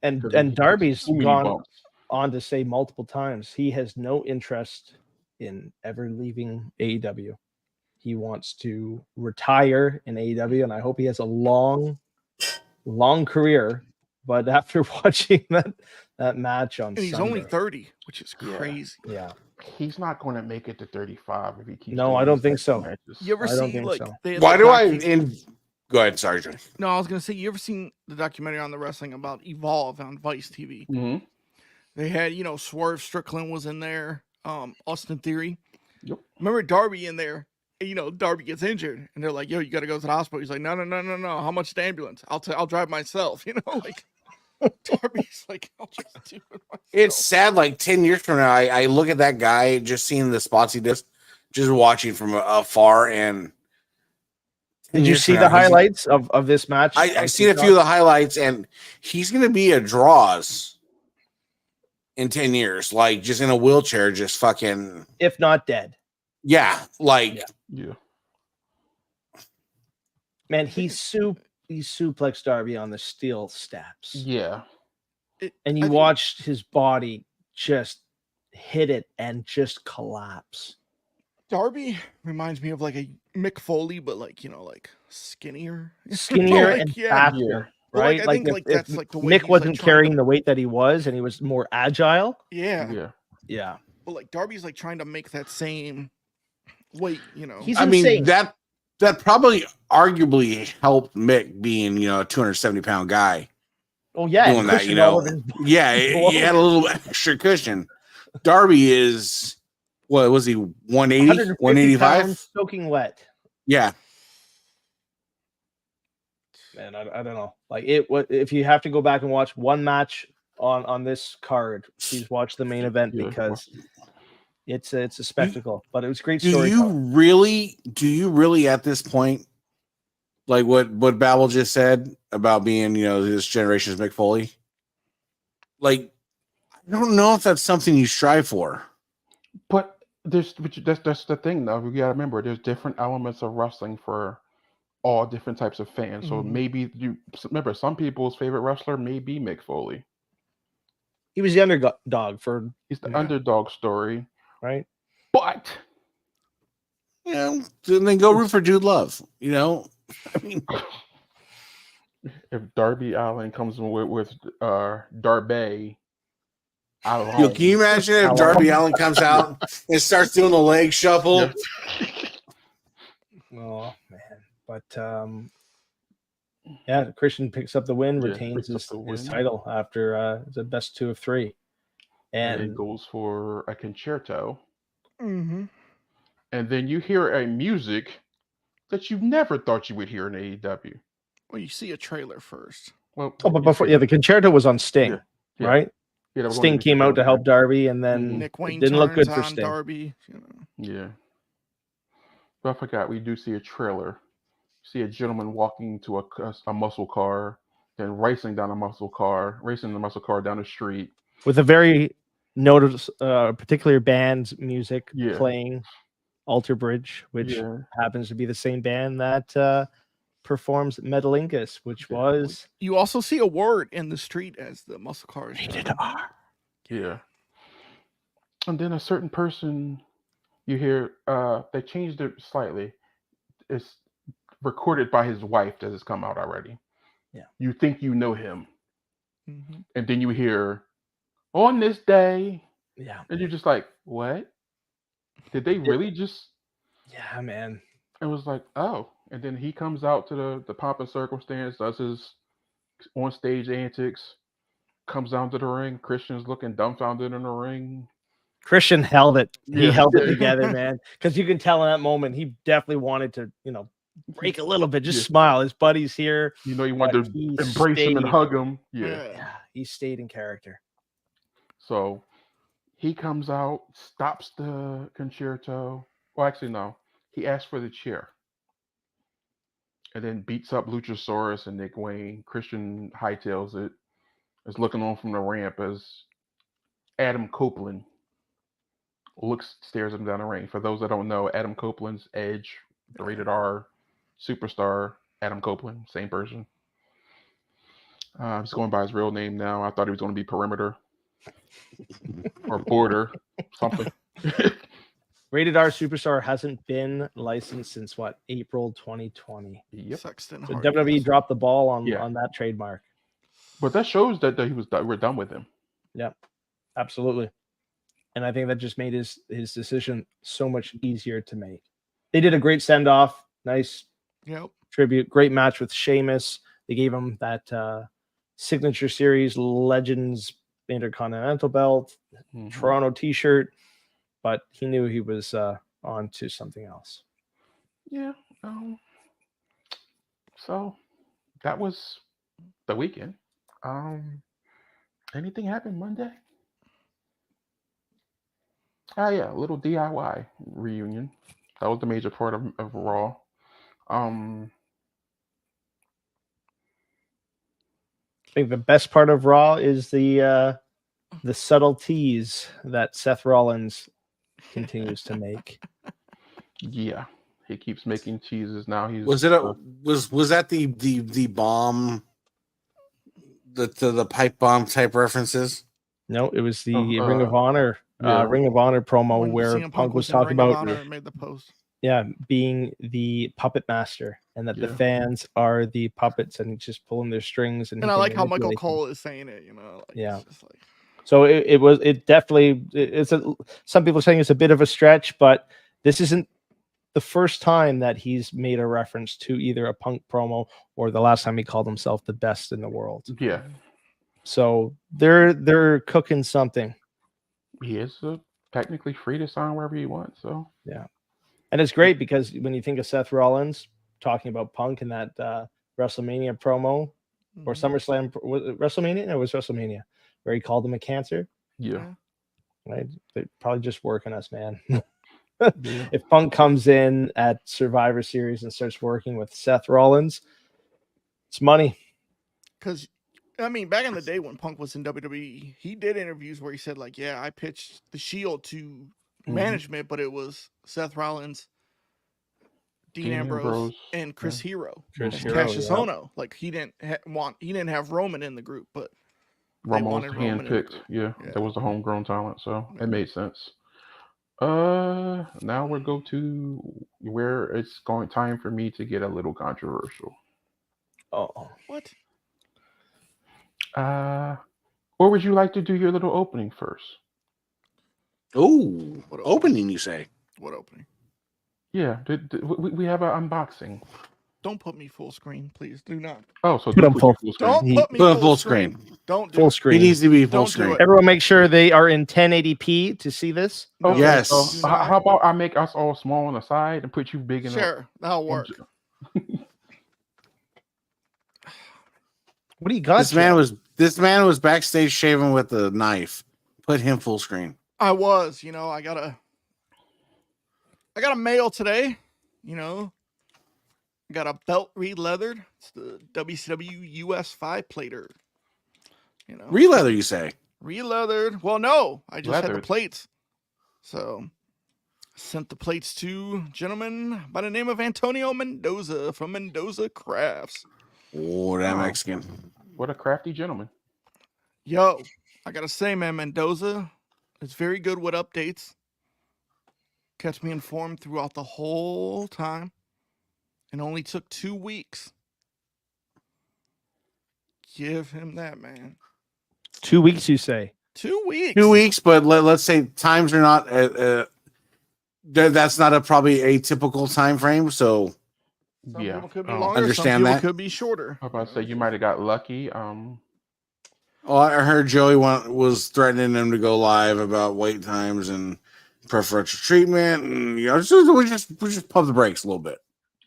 And Darby's gone on to say multiple times he has no interest in ever leaving AEW. He wants to retire in AEW, and I hope he has a long career. But after watching that match on Sunday, he's only 30, which is crazy. Yeah. He's not going to make it to 35 if he keeps. No, I don't think so. Matches. You ever see like? So. Why do I? Go ahead, sorry, John. No, I was gonna say, you ever seen the documentary on the wrestling about Evolve on Vice TV? Mm-hmm. They had, Swerve Strickland was in there, Austin Theory. Yep. Remember Darby in there? Darby gets injured, and they're like, "Yo, you got to go to the hospital." He's like, "No. How much is the ambulance? I'll drive myself." Like. Darby's like, I'll just do it myself. It's sad. Like 10 years from now, I look at that guy, just seeing the spots he does, just watching from afar. And did you see the highlights of this match? I seen a few of the highlights, and he's going to be a draws in 10 years, like just in a wheelchair, just fucking, if not dead. Yeah, like yeah. Man, he suplexed Darby on the steel steps. Yeah. And you watched his body just hit it and just collapse. Darby reminds me of like a Mick Foley, but like skinnier and faster, right? I think that's like the way Mick wasn't carrying the weight that he was, and he was more agile. Yeah. But like Darby's like trying to make that same weight. He's insane. That probably arguably helped Mick being, a 270-pound guy. Oh yeah, doing and that, cushion all of his Yeah, he had a little extra cushion. Darby is, what was he, 180, 150 185? pounds soaking wet. Yeah. Man, I don't know. Like if you have to go back and watch one match on this card, please watch the main event Yeah. because it's a spectacle. But it was great Do story. you really at this point, like what Babel just said about being, this generation's Mick Foley? Like, I don't know if that's something you strive for. But that's the thing though. You gotta remember, there's different elements of wrestling for all different types of fans. So maybe you remember some people's favorite wrestler may be Mick Foley. He was the underdog for He's the underdog story, right. but Then go root for Jude Love. I mean, if Darby Allin comes in with Darby can you imagine if Darby Allin comes out and starts doing the leg shuffle? Oh man, but Christian picks up the win, retains his title after the best 2 of 3, and it goes for a concerto. Mm-hmm. And then you hear a music that you never thought you would hear in AEW. Well, you see a trailer first. Well, but before the concerto was on Sting, right? Yeah, Sting came out to help Darby, and then Nick Wayne didn't look good for on Sting. Darby. Yeah. But I forgot, we do see a trailer. See a gentleman walking to a muscle car, then racing the muscle car down the street. With a very particular band's music playing, Alter Bridge, which happens to be the same band that performs Metalingus, which was... You also see a word in the street as the muscle cars. Rated R. Yeah. And then a certain person, you hear, they changed it slightly. It's recorded by his wife that has come out already. Yeah. You think you know him. Mm-hmm. And then you hear, on this day. Yeah. And you're just like, what? Did they really just... Yeah, man. It was like, oh. And then he comes out to the pomp and circumstance, does his on-stage antics, comes down to the ring. Christian's looking dumbfounded in the ring. Christian held it. He held it together, man. Because you can tell in that moment, he definitely wanted to, break a little bit, just smile. His buddy's here. He wanted to embrace him and hug him. Yeah. He stayed in character. So he comes out, stops the concerto. Well, actually, no. He asks for the chair. And then beats up Luchasaurus and Nick Wayne. Christian hightails it. Is looking on from the ramp as Adam Copeland stares him down the ring. For those that don't know, Adam Copeland's Edge, the rated R superstar, Adam Copeland, same person. I'm just going by his real name now. I thought he was going to be Perimeter or Border, something. Rated R Superstar hasn't been licensed since April 2020. Yep. So WWE dropped the ball on that trademark. But that shows that we're done with him. Yeah, absolutely. And I think that just made his decision so much easier to make. They did a great send off, nice tribute, great match with Sheamus. They gave him that signature series Legends Intercontinental belt, Toronto T-shirt. But he knew he was on to something else. Yeah. So that was the weekend. Anything happened Monday? Oh yeah, a little DIY reunion. That was the major part of Raw. I think the best part of Raw is the subtle tease that Seth Rollins continues to make. Yeah, he keeps making teases now. Was that the bomb, the pipe bomb type references? No, it was the Ring of Honor promo where Punk was talking about made the post. Yeah, being the puppet master, and that the fans are the puppets, and he's just pulling their strings. And I like how Michael Cole is saying it. So some people are saying it's a bit of a stretch, but this isn't the first time that he's made a reference to either a Punk promo or the last time he called himself the best in the world. Yeah. So they're cooking something. He is technically free to sign wherever he wants. So Yeah. And it's great because when you think of Seth Rollins talking about Punk in that WrestleMania promo or SummerSlam, was it WrestleMania? No, it was WrestleMania where he called him a cancer. yeah. Right? They're probably just working us, man. Yeah. If Punk comes in at Survivor Series and starts working with Seth Rollins, it's money. Because, I mean, back in the day when Punk was in WWE, he did interviews where he said, like, yeah, I pitched the Shield to management, but it was Seth Rollins, Dean Ambrose, and Chris Hero. Chris as Hero, Cassius yeah. Ohno. Like, he didn't have Roman in the group, but they Roman was wanted Roman in the handpicked. group. Yeah, Yeah. that was the homegrown talent, so Yeah. it made sense. Now we'll go to where it's going time for me to get a little controversial. Oh, What? Or would you like to do your little opening first? Ooh, What opening, you say? What opening? Yeah, we have an unboxing. Don't put me full screen, please. Do not. Oh, so Put do him put full- you full screen. Don't put me Put him full full screen. screen. Don't do full it. He screen. needs to be full Don't do screen. it. Everyone, make sure they are in 1080p to see this. No, Okay, Yes. so do not. how about I make us all small on the side and put you big in Sure, that'll work. What do you got? This man was backstage shaving with a knife. Put him full screen. I was, I got a mail today, I got a belt re-leathered. It's the WCW US 5-plater. Re-leather, you say? Re-leathered. Well, no, I just had the Leathered. plates. So, sent the plates to a gentleman by the name of Antonio Mendoza from Mendoza Crafts. Oh, that Oh. Mexican. What a crafty gentleman. Yo, I gotta say, man, Mendoza is very good with updates. Kept me informed throughout the whole time. And only took 2 weeks. Give him that, man. 2 weeks, you say? 2 weeks. 2 weeks, but let's say times are not. That's not probably a typical time frame. So Some Yeah, people could be oh. longer. Understand some people that. could be shorter. I was about to say you might have got lucky. oh, I heard Joey was threatening him to go live about wait times and preferential treatment, and we just pump the brakes a little bit.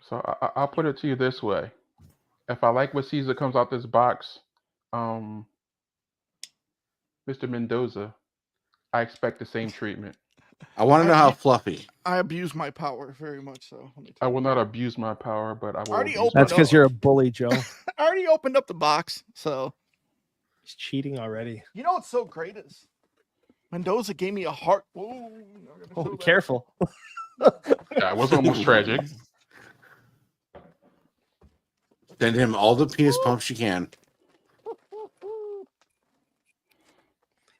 So I'll put it to you this way: if I like what Caesar comes out this box, Mr. Mendoza, I expect the same treatment. I want to know how fluffy. I abuse my power very much, so let me I tell will you. not abuse my power, but I will. Already abuse opened my That's because up. you're a bully, Joe. I already opened up the box, so He's cheating already. you know what's so great is Mendoza gave me a heart. Whoa, Oh, careful. That was almost tragic. Send him all the penis pumps you can.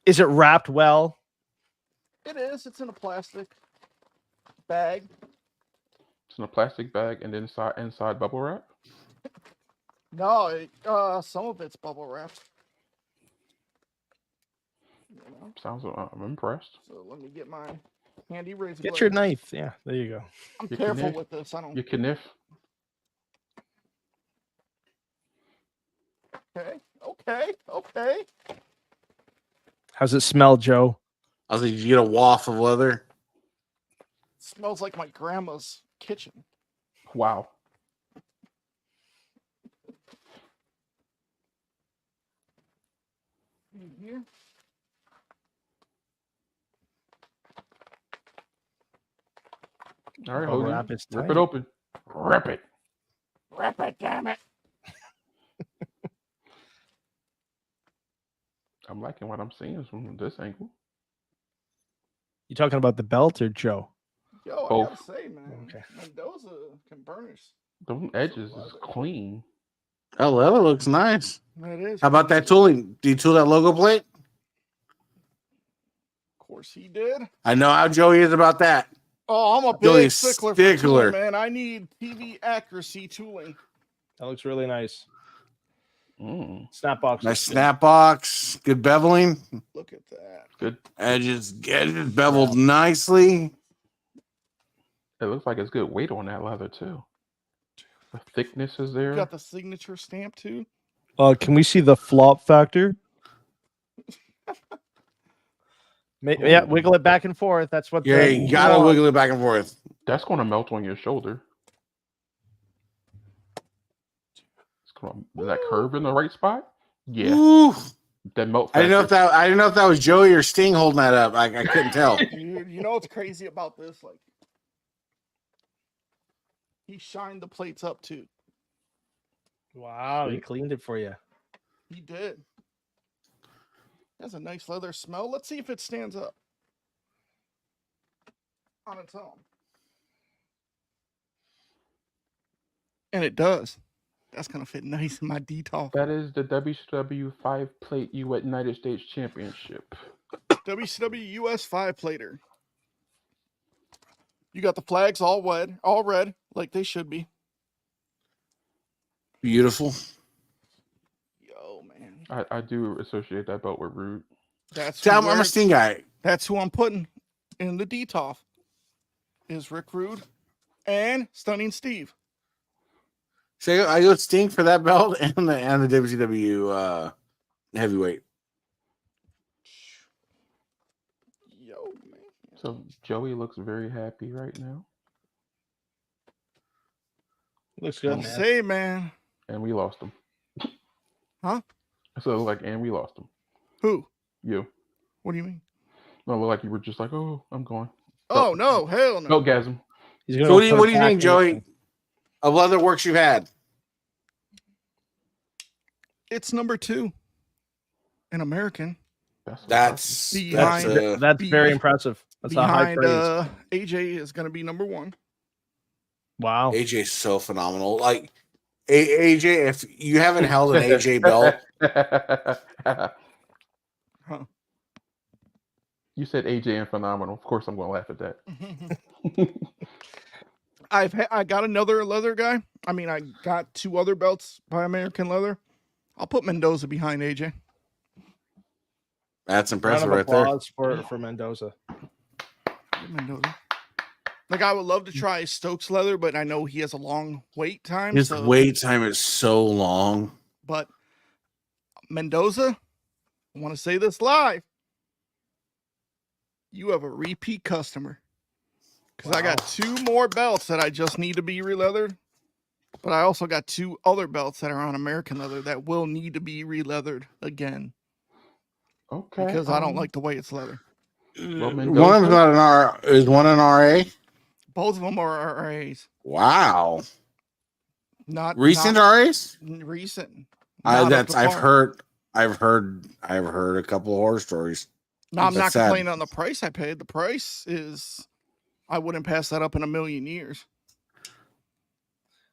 Is it wrapped well? It is. It's in a plastic bag. It's in a plastic bag and inside bubble wrap. No, some of it's bubble wrapped. Sounds. I'm impressed. So let me get my handy razor. Get blade. your knife. Yeah, there you go. I'm Your careful knife. with this. I don't. You kniff. Okay. How's it smell, Joe? I was like, you get a waft of leather. Smells like my grandma's kitchen. Wow. Here. All right, Bubble Hogan. wrap is Rip tight. it open. Rip it. Rip it, damn it. I'm liking what I'm seeing from this angle. You talking about the belt or Joe? Yo, I Both. gotta say, man, Okay. Mendoza can burnish. Those edges is clean. That leather looks nice. It is. How about that tooling? Do you tool that logo plate? Of course he did. I know how Joey is about that. Oh, I'm a Joey big is stickler for stickler. tooling, man. I need TV accuracy tooling. That looks really nice. Mm, Snap box. Nice snap box. Good beveling. Look at that. good. Edges beveled nicely. It looks like it's good weight on that leather too. The thickness is there. You got the signature stamp too. Can we see the flop factor? Yeah, wiggle it back and forth. That's what. Yeah, you gotta wiggle it back and forth. That's going to melt on your shoulder. Is that curve in the right spot? Yeah. Ooh. That melt I didn't know if that was Joey or Sting holding that up. I couldn't tell. Dude, you know what's crazy about this? Like, he shined the plates up too. Wow, he cleaned it for you. He did. Has a nice leather smell. Let's see if it stands up on its own. And it does. That's gonna fit nice in my detail. That is the WCW 5-plate United States Championship. WCW US 5-plater. You got the flags all red, like they should be. Beautiful. Yo, man. I do associate that belt with Rude. I'm a Sting guy. That's who I'm putting in the DTOF. Is Rick Rude and Stunning Steve. So I go Sting for that belt and the WCW heavyweight. Yo, man. So Joey looks very happy right now. Looks good, man. Say, man. And we lost him. Huh? So and we lost him. Who? You. What do you mean? No, like you were just like, oh, I'm going. Oh, no, hell no. No, Gasm. So what do you think, Joey, of other works you've had? It's number 2 in American. That's very impressive. That's a high praise. AJ is going to be number 1. Wow. AJ's so phenomenal. Like, AJ, if you haven't held an AJ belt. Huh. You said AJ and phenomenal. Of course, I'm going to laugh at that. I got another leather guy. I mean, I got 2 other belts by American Leather. I'll put Mendoza behind AJ. That's impressive right there. For Mendoza. Mendoza. Like, I would love to try Stokes leather, but I know he has a long wait time. His wait time is so long. But Mendoza, I want to say this live. You have a repeat customer. Because I got 2 more belts that I just need to be re-leathered. But I also got 2 other belts that are on American Leather that will need to be re-leathered again. Okay. Because I don't like the way it's leather. Well, One of them's not an R. Is one an RA? Both of them are RAs. Wow. Not recent RAs. Recent. I've heard a couple of horror stories. No, I'm not complaining on the price I paid. The price is, I wouldn't pass that up in a million years.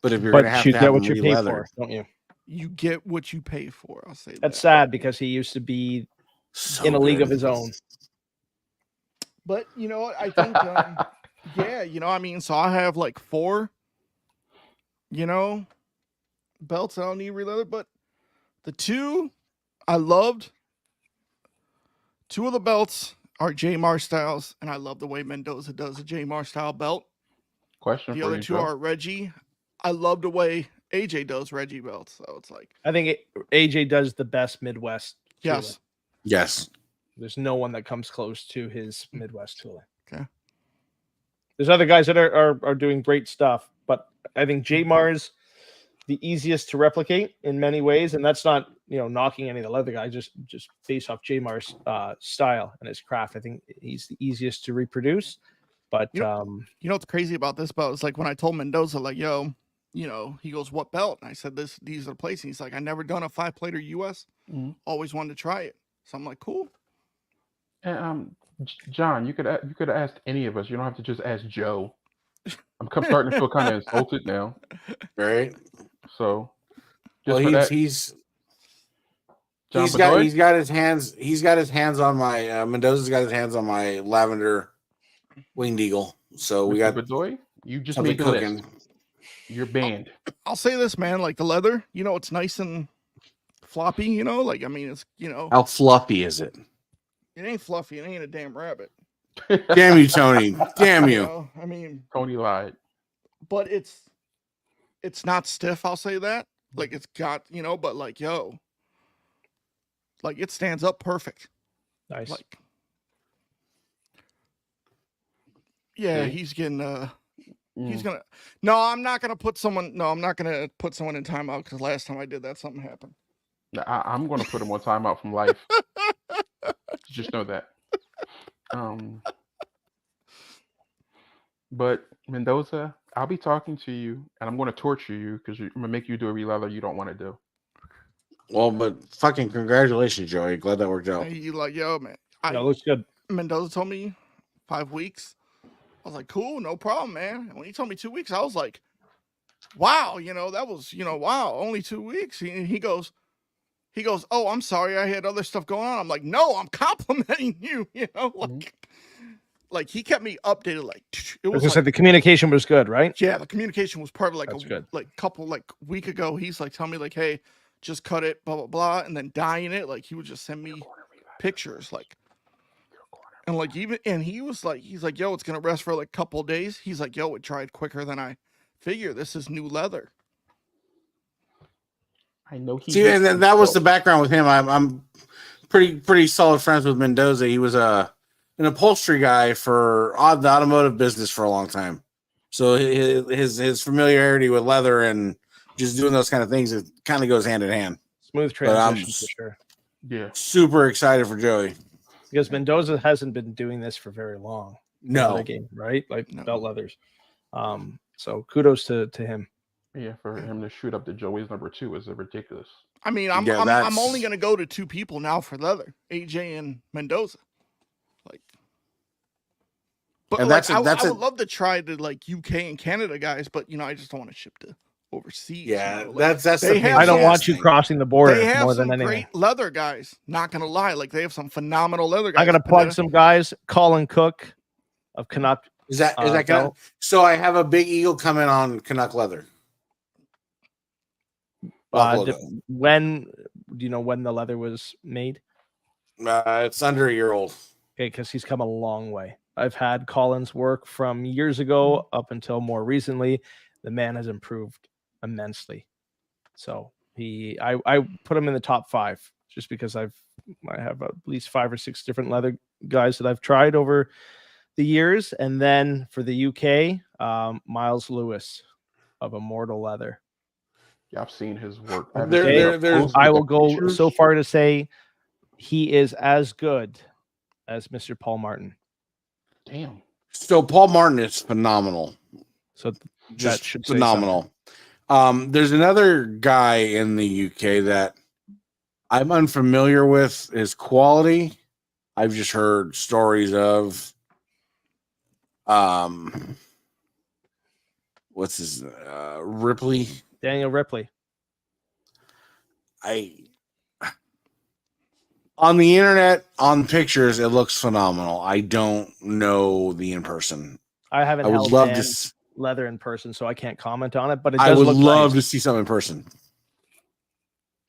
But if you're going to have to get what you pay for, don't you? You get what you pay for. I'll say that. That's sad because he used to be in a league of his own. But you know what? I think, yeah, you know, I mean, so I have like 4, you know, belts I don't need re-leather, but the 2 I loved, 2 of the belts are J Mar styles, and I love the way Mendoza does a J Mar style belt. Question the for other you, 2 Joe. are Reggie. I love the way AJ does Reggie belts, so it's like I think AJ does the best Midwest. Yes. Tooling. Yes. There's no one that comes close to his Midwest tooling. Okay. There's other guys that are doing great stuff, but I think J Mar is the easiest to replicate in many ways, and that's not knocking any of the leather guys. Just based off J Mar's style and his craft, I think he's the easiest to reproduce. But you know what's crazy about this belt is like when I told Mendoza, like, yo, he goes, what belt? And I said, these are the places. And he's like, I never done a 5-plater US. Always wanted to try it. So I'm like, cool. And John, you could have asked any of us. You don't have to just ask Joe. I'm starting to feel kind of insulted now. Right. So, he's got his hands on my Mendoza's got his hands on my lavender winged eagle. So we got Bedoy, you just something made the cooking. list. You're banned. I'll say this, man. Like the leather, it's nice and floppy. Like I mean, it's How fluffy is it? It ain't fluffy. It ain't a damn rabbit. Damn you, Tony! Damn you! I mean, Tony lied. But it's not stiff. I'll say that. Like it's got but like like it stands up perfect. Nice. Like Yeah, See? he's getting he's Mm. gonna. No, I'm not gonna put someone. No, I'm not gonna put someone in timeout because last time I did that, something happened. I'm going to put him on timeout from life. Just know that. Um, but Mendoza, I'll be talking to you, and I'm going to torture you because I'm going to make you do a re-leather you don't want to do. Well, but fucking congratulations, Joey. Glad that worked out. And you like, yo, man. Yeah, it looks good. Mendoza told me 5 weeks. I was like, cool, no problem, man. And when he told me 2 weeks, I was like, wow, that was, wow, only 2 weeks. He goes, oh, I'm sorry, I had other stuff going on. I'm like, no, I'm complimenting you, like he kept me updated. Like it was As I said, the communication was good, right? yeah, the communication was perfect. That's good. Couple week ago, he's like telling me like, hey, just cut it, blah blah blah, and then dyeing it. Like he would just send me pictures, like, and like he's like, yo, it's gonna rest for like a couple of days. He's like, yo, it dried quicker than I figure. This is new leather. I know he. See, and that was the background with him. I'm pretty solid friends with Mendoza. He was an upholstery guy for the automotive business for a long time. So his familiarity with leather and just doing those kind of things, it kind of goes hand in hand. Smooth transition for sure. Yeah. Super excited for Joey. Because Mendoza hasn't been doing this for very long. No. Game, right? Like belt leathers. So kudos to him. Yeah, for him to shoot up to Joey's number 2 is ridiculous. I mean, I'm only gonna go to 2 people now for leather, AJ and Mendoza. Like, but and like, I would love to try to like UK and Canada guys, but I just don't want to ship to overseas. Yeah, like, that's the thing. I don't want you crossing the border. They have more some than anything. great leather guys. Not gonna lie, like they have some phenomenal leather guys. I gotta plug some guys. Colin Cook of Canuck. Is that Canuck? So I have a big eagle coming on Canuck leather. When do you know when the leather was made? It's under a year old. Okay, because he's come a long way. I've had Colin's work from years ago up until more recently. The man has improved immensely. So I put him in the top 5 just because I have at least 5 or 6 different leather guys that I've tried over the years. And then for the UK, Miles Lewis of Immortal Leather. Yeah, I've seen his work. I will go so far to say he is as good as Mr. Paul Martin. Damn. So Paul Martin is phenomenal. So just phenomenal. There's another guy in the UK that I'm unfamiliar with his quality. I've just heard stories of what's his Ripley? Daniel Ripley. On the internet, on pictures, it looks phenomenal. I don't know the in person. I haven't. I would love to leather in person, so I can't comment on it. But I would love to see something in person.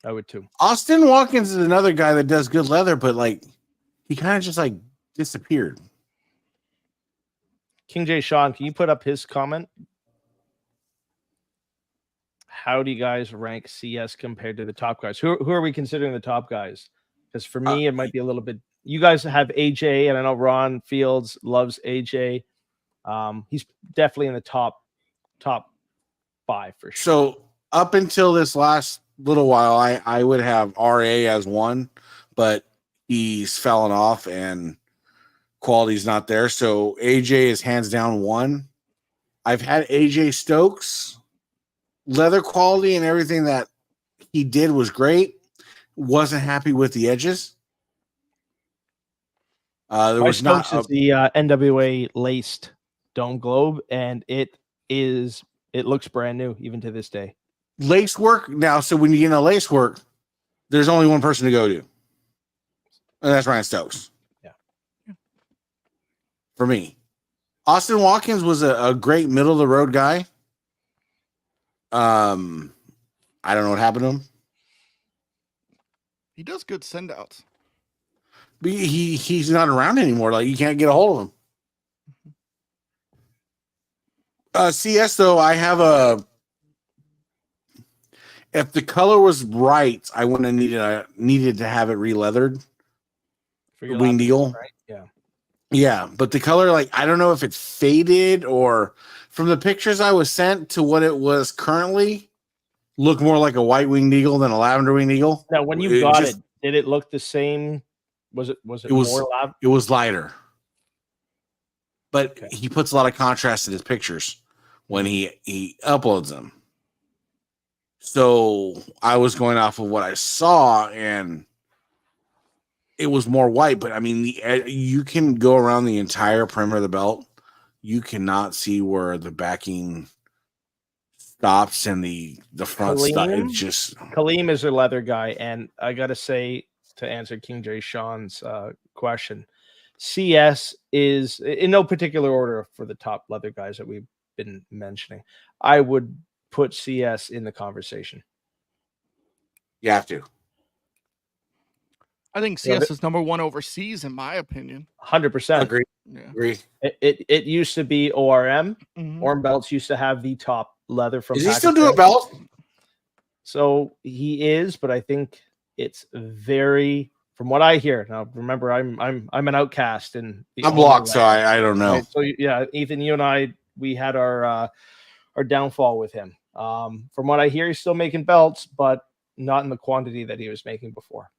I would too. Austin Watkins is another guy that does good leather, but like he kind of just like disappeared. King J. Sean, can you put up his comment? How do you guys rank CS compared to the top guys? Who are we considering the top guys? Because for me, it might be a little bit. You guys have AJ, and I know Ron Fields loves AJ. He's definitely in the top 5 for sure. So up until this last little while, I would have RA as 1, but he's fallen off and quality's not there. So AJ is hands down 1. I've had AJ Stokes. Leather quality and everything that he did was great. Wasn't happy with the edges. There was not the NWA laced dome globe, and it looks brand new even to this day. Lace work now. So when you get into lace work, there's only one person to go to, and that's Ryan Stokes. Yeah. For me, Austin Watkins was a great middle of the road guy. I don't know what happened to him. He does good send outs. But he's not around anymore. Like you can't get a hold of him. CS though, I have if the color was right, I wouldn't have needed to have it re-leathered. Wing deal. Right? Yeah. Yeah, but the color, like, I don't know if it's faded or from the pictures I was sent to what it was currently, look more like a white winged eagle than a lavender winged eagle. Now, when you got it, did it look the same? Was it more lavender? It was lighter. But Okay. he puts a lot of contrast in his pictures when he uploads them. So I was going off of what I saw, and it was more white. But I mean, you can go around the entire perimeter of the belt. You cannot see where the backing stops and the front stop. It's just Kaleem is a leather guy, and I gotta say, to answer King J Sean's question, CS is in no particular order for the top leather guys that we've been mentioning. I would put CS in the conversation. you have to. I think CS is number one overseas, in my opinion. 100%. Agree. Yeah. Agree. It used to be ORM. ORM belts used to have the top leather from. Is he still doing a belt? So he is, but I think it's very, from what I hear. Now, remember, I'm an outcast, and I'm blocked, so I don't know. Right? So yeah, Ethan, you and I, we had our downfall with him. From what I hear, he's still making belts, but not in the quantity that he was making before.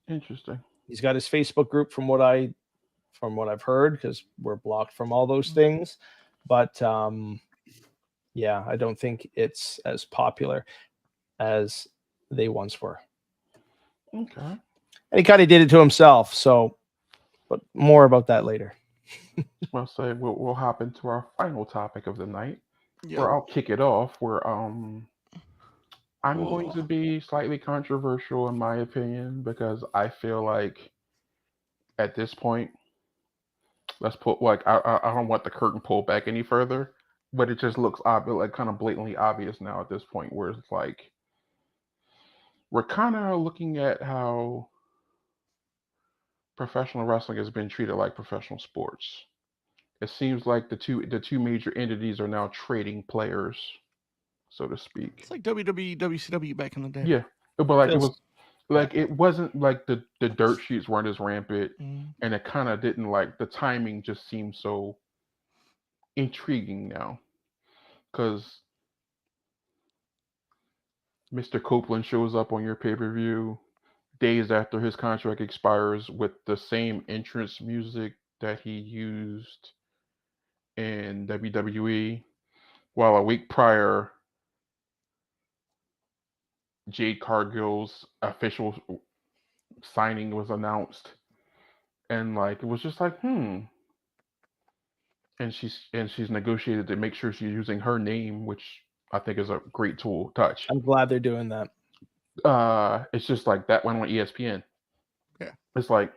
Interesting. He's got his Facebook group, from what I've heard, because we're blocked from all those things. But yeah, I don't think it's as popular as they once were. Okay. And he kind of did it to himself. So, but more about that later. Well, so we'll hop into our final topic of the night. Yep. Where I'll kick it off. Where I'm going to be slightly controversial in my opinion, because I feel like at this point, let's put, like, I don't want the curtain pulled back any further, but it just looks obvious, like kind of blatantly obvious now at this point, where it's like we're kind of looking at how professional wrestling has been treated like professional sports. It seems like the two major entities are now trading players, so to speak. It's like WWE, WCW back in the day. Yeah, but like it was, like it wasn't like the dirt sheets weren't as rampant, and it kind of didn't, like, the timing just seemed so intriguing now, because Mr. Copeland shows up on your pay-per-view days after his contract expires with the same entrance music that he used in WWE, while a week prior, Jade Cargill's official signing was announced, and like it was just like, and she's negotiated to make sure she's using her name, which I think is a great touch. I'm glad they're doing that. It's just like that went on ESPN. Yeah, it's like,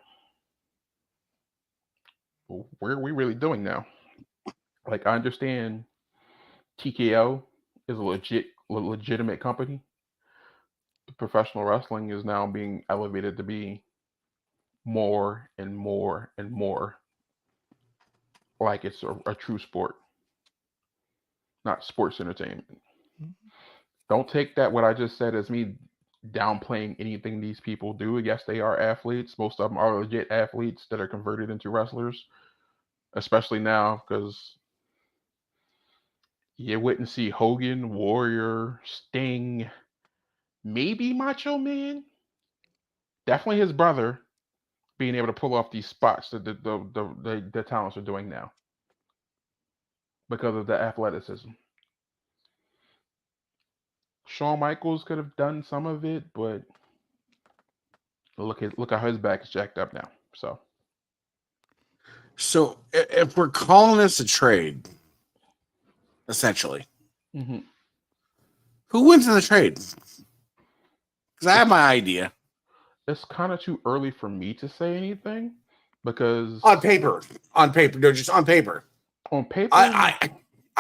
well, where are we really doing now? Like, I understand TKO is a legitimate company. Professional wrestling is now being elevated to be more and more and more like it's a true sport, not sports entertainment. Don't take that, what I just said, as me downplaying anything these people do. Yes, they are athletes. Most of them are legit athletes that are converted into wrestlers, especially now, because you wouldn't see Hogan, Warrior, Sting, maybe Macho Man, definitely his brother, being able to pull off these spots that the talents are doing now because of the athleticism. Shawn Michaels could have done some of it, but look how his back is jacked up now. So if we're calling this a trade, essentially, who wins in the trade? Because I have my idea. It's kind of too early for me to say anything, because on paper, no, just on paper. On paper, I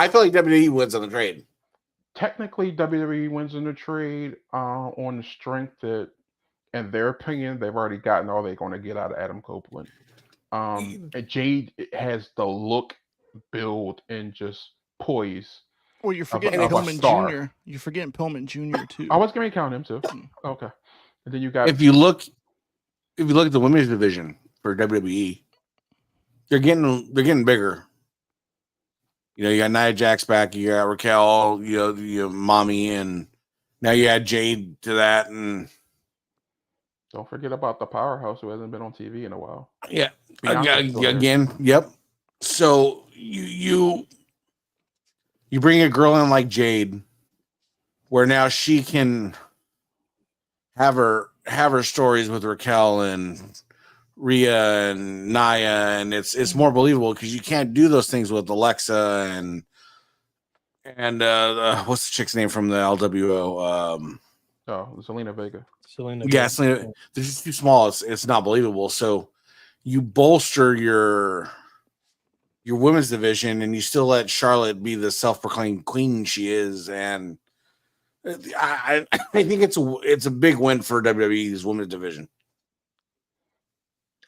feel like WWE wins on the trade. Technically, WWE wins in the trade on the strength that, in their opinion, they've already gotten all they're going to get out of Adam Copeland. And Jade has the look, build, and just poise. Well, you're forgetting Pillman Jr. You're forgetting Pillman Jr. too. I was going to count him too. Okay. And then you got, if you look at the women's division, for WWE. They're getting bigger. You know, you got Nia Jax back, you got Raquel, you mommy, and now you add Jade to that, and Don't forget about the powerhouse who hasn't been on TV in a while. yeah, Bianca's still there. again, yep. So you bring a girl in like Jade, where now she can have her stories with Raquel and Rhea and Nia, and it's more believable because you can't do those things with Alexa and what's the chick's name from the LWO? Oh, Zelina Vega. Yeah, they're just too small. It's not believable. So you bolster your women's division, and you still let Charlotte be the self-proclaimed queen she is, and I think it's a big win for WWE's women's division.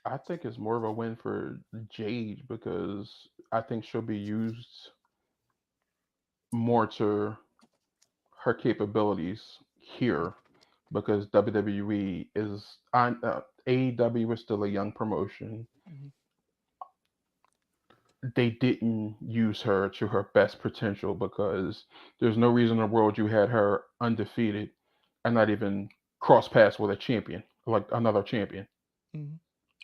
I think it's more of a win for Jade because I think she'll be used more to her capabilities here because WWE is on AEW is still a young promotion. They didn't use her to her best potential because there's no reason in the world you had her undefeated and not even cross paths with a champion, like another champion.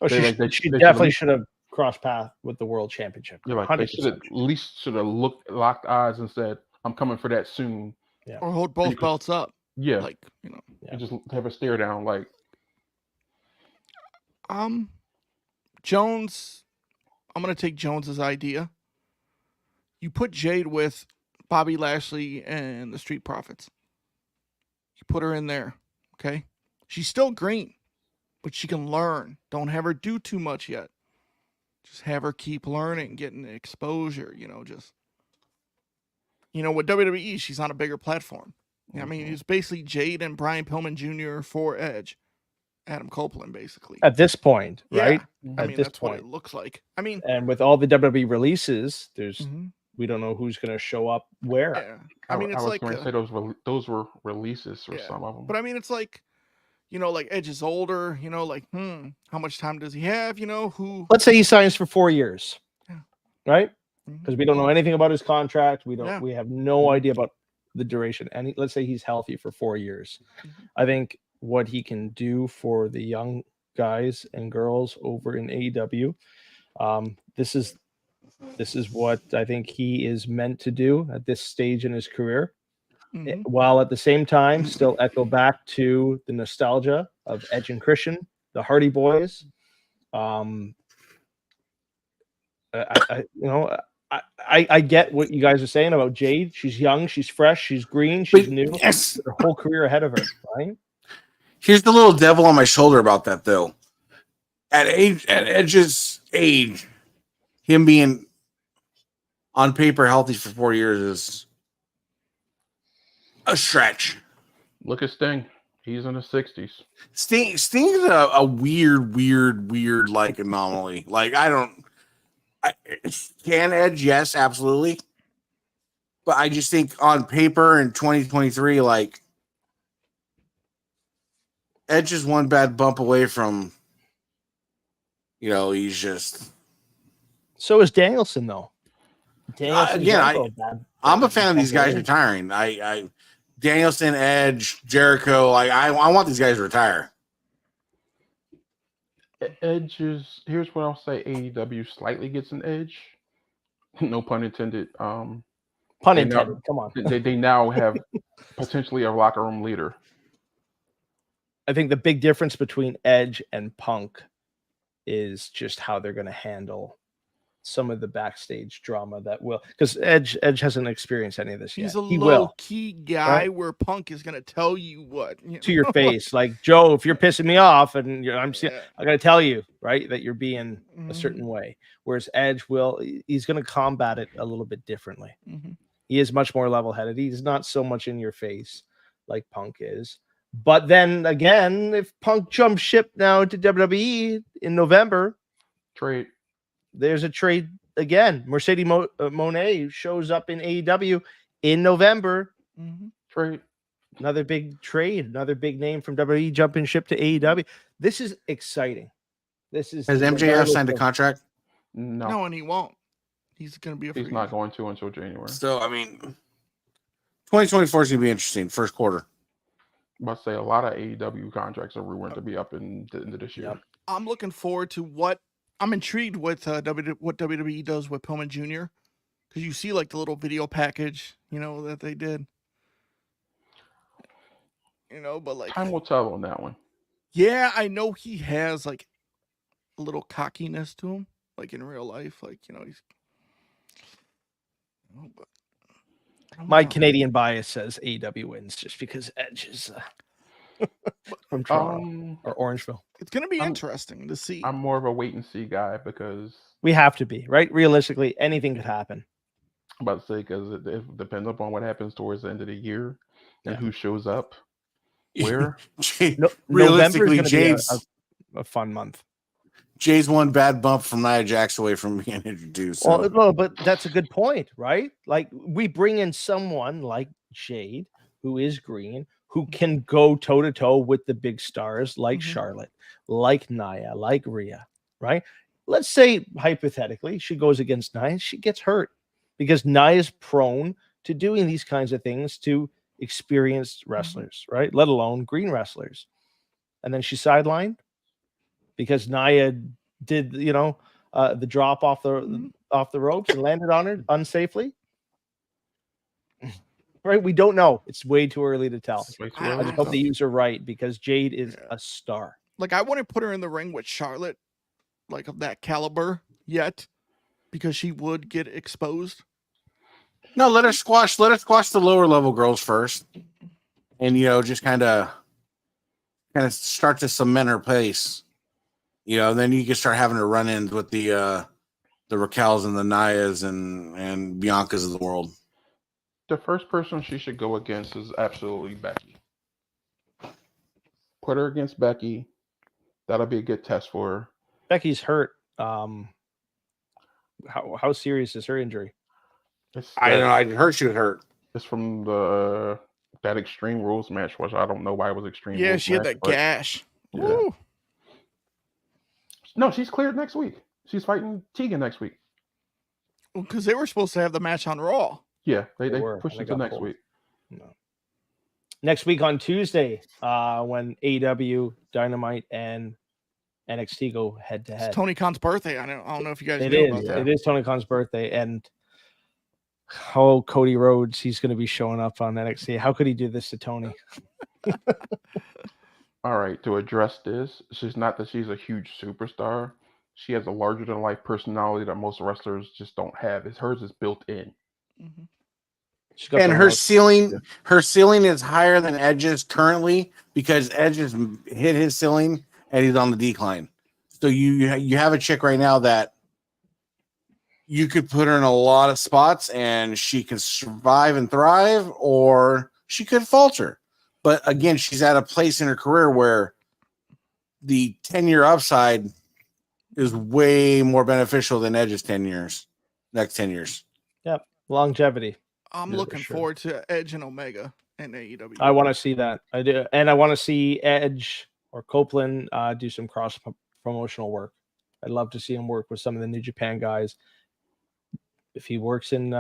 Oh, They she should definitely least- should have crossed path with the world championship. You're like, they 100%. at least should have locked eyes and said, "I'm coming for that soon." Or hold both could- belts up. Yeah, Like, you know. and just have a stare down. Like, Jones, I'm going to take Jones's idea. You put Jade with Bobby Lashley and the Street Profits. You put her in there, okay? She's still green, but she can learn. Don't have her do too much yet. Just have her keep learning, getting exposure, just. With WWE, she's on a bigger platform. I mean, it's basically Jade and Brian Pillman Jr. for Edge. Adam Copeland, basically. At this point, right? I mean, that's what it looks like. I mean, and with all the WWE releases, we don't know who's going to show up where. Yeah. I mean, it's was like going to say those were releases for some of them. But I mean, it's like, like Edge is older. How much time does he have? Who? Let's say he signs for 4 years, right? Mhm. Because we don't know anything about his contract. We don't. Yeah. We have no idea about the duration. And let's say he's healthy for 4 years. I think what he can do for the young guys and girls over in AEW, this is what I think he is meant to do at this stage in his career. While at the same time still echo back to the nostalgia of Edge and Christian, the Hardy Boys. I get what you guys are saying about Jade. She's young, she's fresh, she's green, she's new. Yes. Her whole career ahead of her, right? Here's the little devil on my shoulder about that, though. At Edge's age, him being on paper healthy for 4 years is a stretch. Look at Sting; he's in his 60s. Sting's a weird like anomaly. Like can Edge? Yes, absolutely. But I just think on paper in 2023, like Edge is one bad bump away from, he's just. So is Danielson, though. I'm a fan of these guys retiring. I Danielson, Edge, Jericho. I want these guys to retire. Edge is here's what I'll say: AEW slightly gets an edge. No pun intended. Pun intended. Come on. They now have potentially a locker room leader. I think the big difference between Edge and Punk is just how they're going to handle some of the backstage drama that will, because Edge hasn't experienced any of this yet. He's a He low-key guy, right? Where Punk is going to tell you what to your face, like, Joe, if you're pissing me off, and I got to tell you, right, that you're being a certain way. Whereas Edge he's going to combat it a little bit differently. He is much more level-headed. He's not so much in your face like Punk is. But then again, if Punk jumps ship now to WWE in November, trade. There's a trade again. Mercedes Moné shows up in AEW in November. Trade. Another big trade. Another big name from WWE jumping ship to AEW. This is exciting. This is Has MJF regardless signed a of- contract? No, No, and he won't. He's going to be a free he's not agent. going to until January. So, I mean, 2024 is going to be interesting. First quarter. Must say a lot of AEW contracts are rumored to be up in the end of this year. Yep. I'm looking forward to what I'm intrigued with what WWE does with Pillman Jr. because you see like the little video package, that they did. But like Time will tell on that one. yeah, I know he has like a little cockiness to him, like in real life, like he's. But I don't My know. Canadian bias says AEW wins just because Edge is from Toronto or Orangeville. It's gonna be I'm- interesting to see. I'm more of a wait and see guy because We have to be, right? Realistically, anything could happen. I'm about to say because it depends upon what happens towards the end of the year and Yeah. who shows up where. No, Realistically, November's gonna Jade's be a fun month. Jay's one bad bump from Nia Jax away from being introduced. So. Well, no, but that's a good point, right? Like we bring in someone like Jade, who is green, who can go toe to toe with the big stars like Mhm. Charlotte, like Nia, like Rhea, right? Let's say hypothetically she goes against Nia, she gets hurt because Nia is prone to doing these kinds of things to experienced wrestlers, right? Let alone green wrestlers. And then she's sidelined because Nia did, the drop off the ropes and landed on her unsafely. Right? We don't know. It's way too early to tell. It's way too I early I to just hope tell. they use her right because Jade is Yeah. a star. Like I wouldn't put her in the ring with Charlotte, like of that caliber yet, because she would get exposed. No, let her squash the lower level girls first, and just kind of start to cement her place. Then you can start having her run-ins with the Raquels and the Nias and Biancas of the world. The first person she should go against is absolutely Becky. Put her against Becky. That'll be a good test for her. Becky's hurt. How serious is her injury? I heard she was hurt. It's from that Extreme Rules match, which I don't know why it was Extreme Yeah, Rules she had match, that but- gash. Yeah. Woo. No, she's cleared next week. She's fighting Tegan next week. Because they were supposed to have the match on Raw. Yeah, they were, pushed and they it to got next pulled. week. No. Next week on Tuesday, when AEW, Dynamite, and NXT go head to It's head. Tony Khan's birthday. I don't know if you guys It knew is. about that. It is Tony Khan's birthday, and Cody Rhodes, he's going to be showing up on NXT. How could he do this to Tony? All right, to address this, she's not that she's a huge superstar. She has a larger than life personality that most wrestlers just don't have. Hers is built in. Mhm. She's got And the her look. ceiling is higher than Edge's currently because Edge has hit his ceiling and he's on the decline. So you have a chick right now that you could put her in a lot of spots and she can survive and thrive, or she could falter. But again, she's at a place in her career where the 10-year upside is way more beneficial than Edge's 10 years, next 10 years. Longevity. I'm Yeah, for looking sure. forward to Edge and Omega and AEW. I want to see that. I do, and I want to see Edge or Copeland do some cross promotional work. I'd love to see him work with some of the New Japan guys. If he works in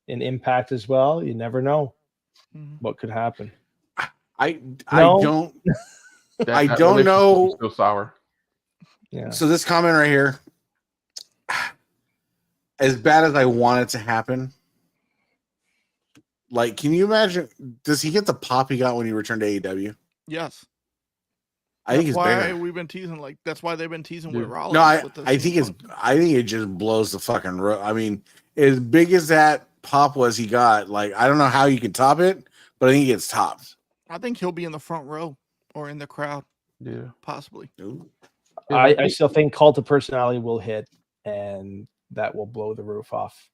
Impact as well, you never know Mhm. what could happen. I No. don't. That I don't relationship know. is still sour. Yeah. So this comment right here, as bad as I want it to happen, like, can you imagine? Does he get the pop he got when he returned to AEW? Yes. I think That's it's why bigger. we've been teasing. Like that's why they've been teasing with Yeah. Rollins. No, I with the think it's. steampunk. I think it just blows the fucking. I mean, as big as that pop was he got, like, I don't know how you can top it, but I think it gets topped. I think he'll be in the front row or in the crowd, Yeah. possibly. Ooh. Yeah, I think- still think Cult of Personality will hit, and that will blow the roof off.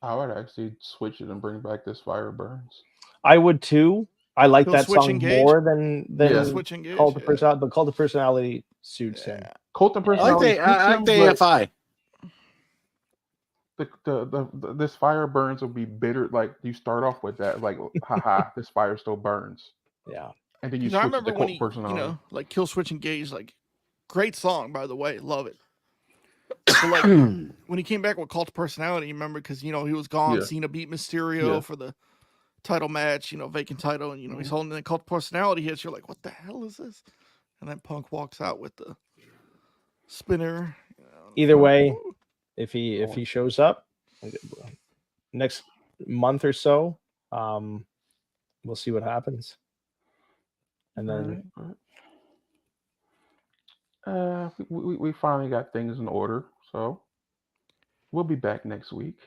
I would actually switch it and bring back This Fire Burns. I would too. I like He'll that switch song Engage? more than Yeah. Switch Engage. Cult of yeah. Personality, but Cult of Personality suits him. Yeah. Cult and I like personality. the. I like the suits him, AFI. but the This Fire Burns will be bitter. Like you start off with that, like, haha, this fire still burns. Yeah. And then you 'Cause I switch to remember the when Colt he, personality. like Kill Switch Engage, like great song by the way, love it. But like when he came back with Cult Personality, remember because he was gone. Yeah. Cena beat Mysterio Yeah. for the title match, vacant title, and he's holding the Cult Personality hits. You're like, what the hell is this? And then Punk walks out with the spinner. Either way, if he shows up next month or so, we'll see what happens. And then we finally got things in order, so we'll be back next week.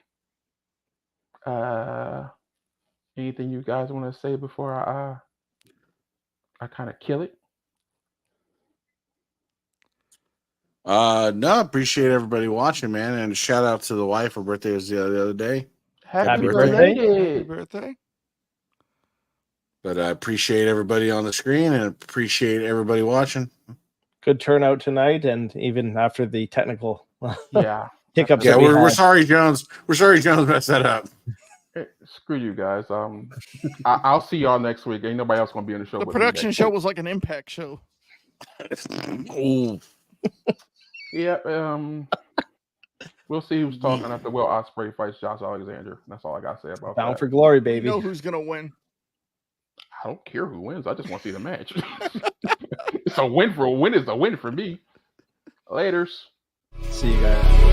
Anything you guys want to say before I kind of kill it? No, appreciate everybody watching, man, and shout out to the wife. Her birthday was the other day. Happy birthday. Happy belated. birthday. But I appreciate everybody on the screen and appreciate everybody watching. good turnout tonight, and even after the technical Yeah. hiccups. Yeah, that we're had. sorry, Jones. We're sorry, Jones messed that up. Screw you guys. I'll see y'all next week. Ain't nobody else gonna be on the show. The but me production next show week. was like an Impact show. Oh, Yeah. We'll see who's talking after Will Ospreay fights Josh Alexander. That's all I gotta say about Bound that. for glory, We baby. know who's gonna win. I don't care who wins. I just want to see the match. It's a win for a win is a win for me. Laters. See you guys.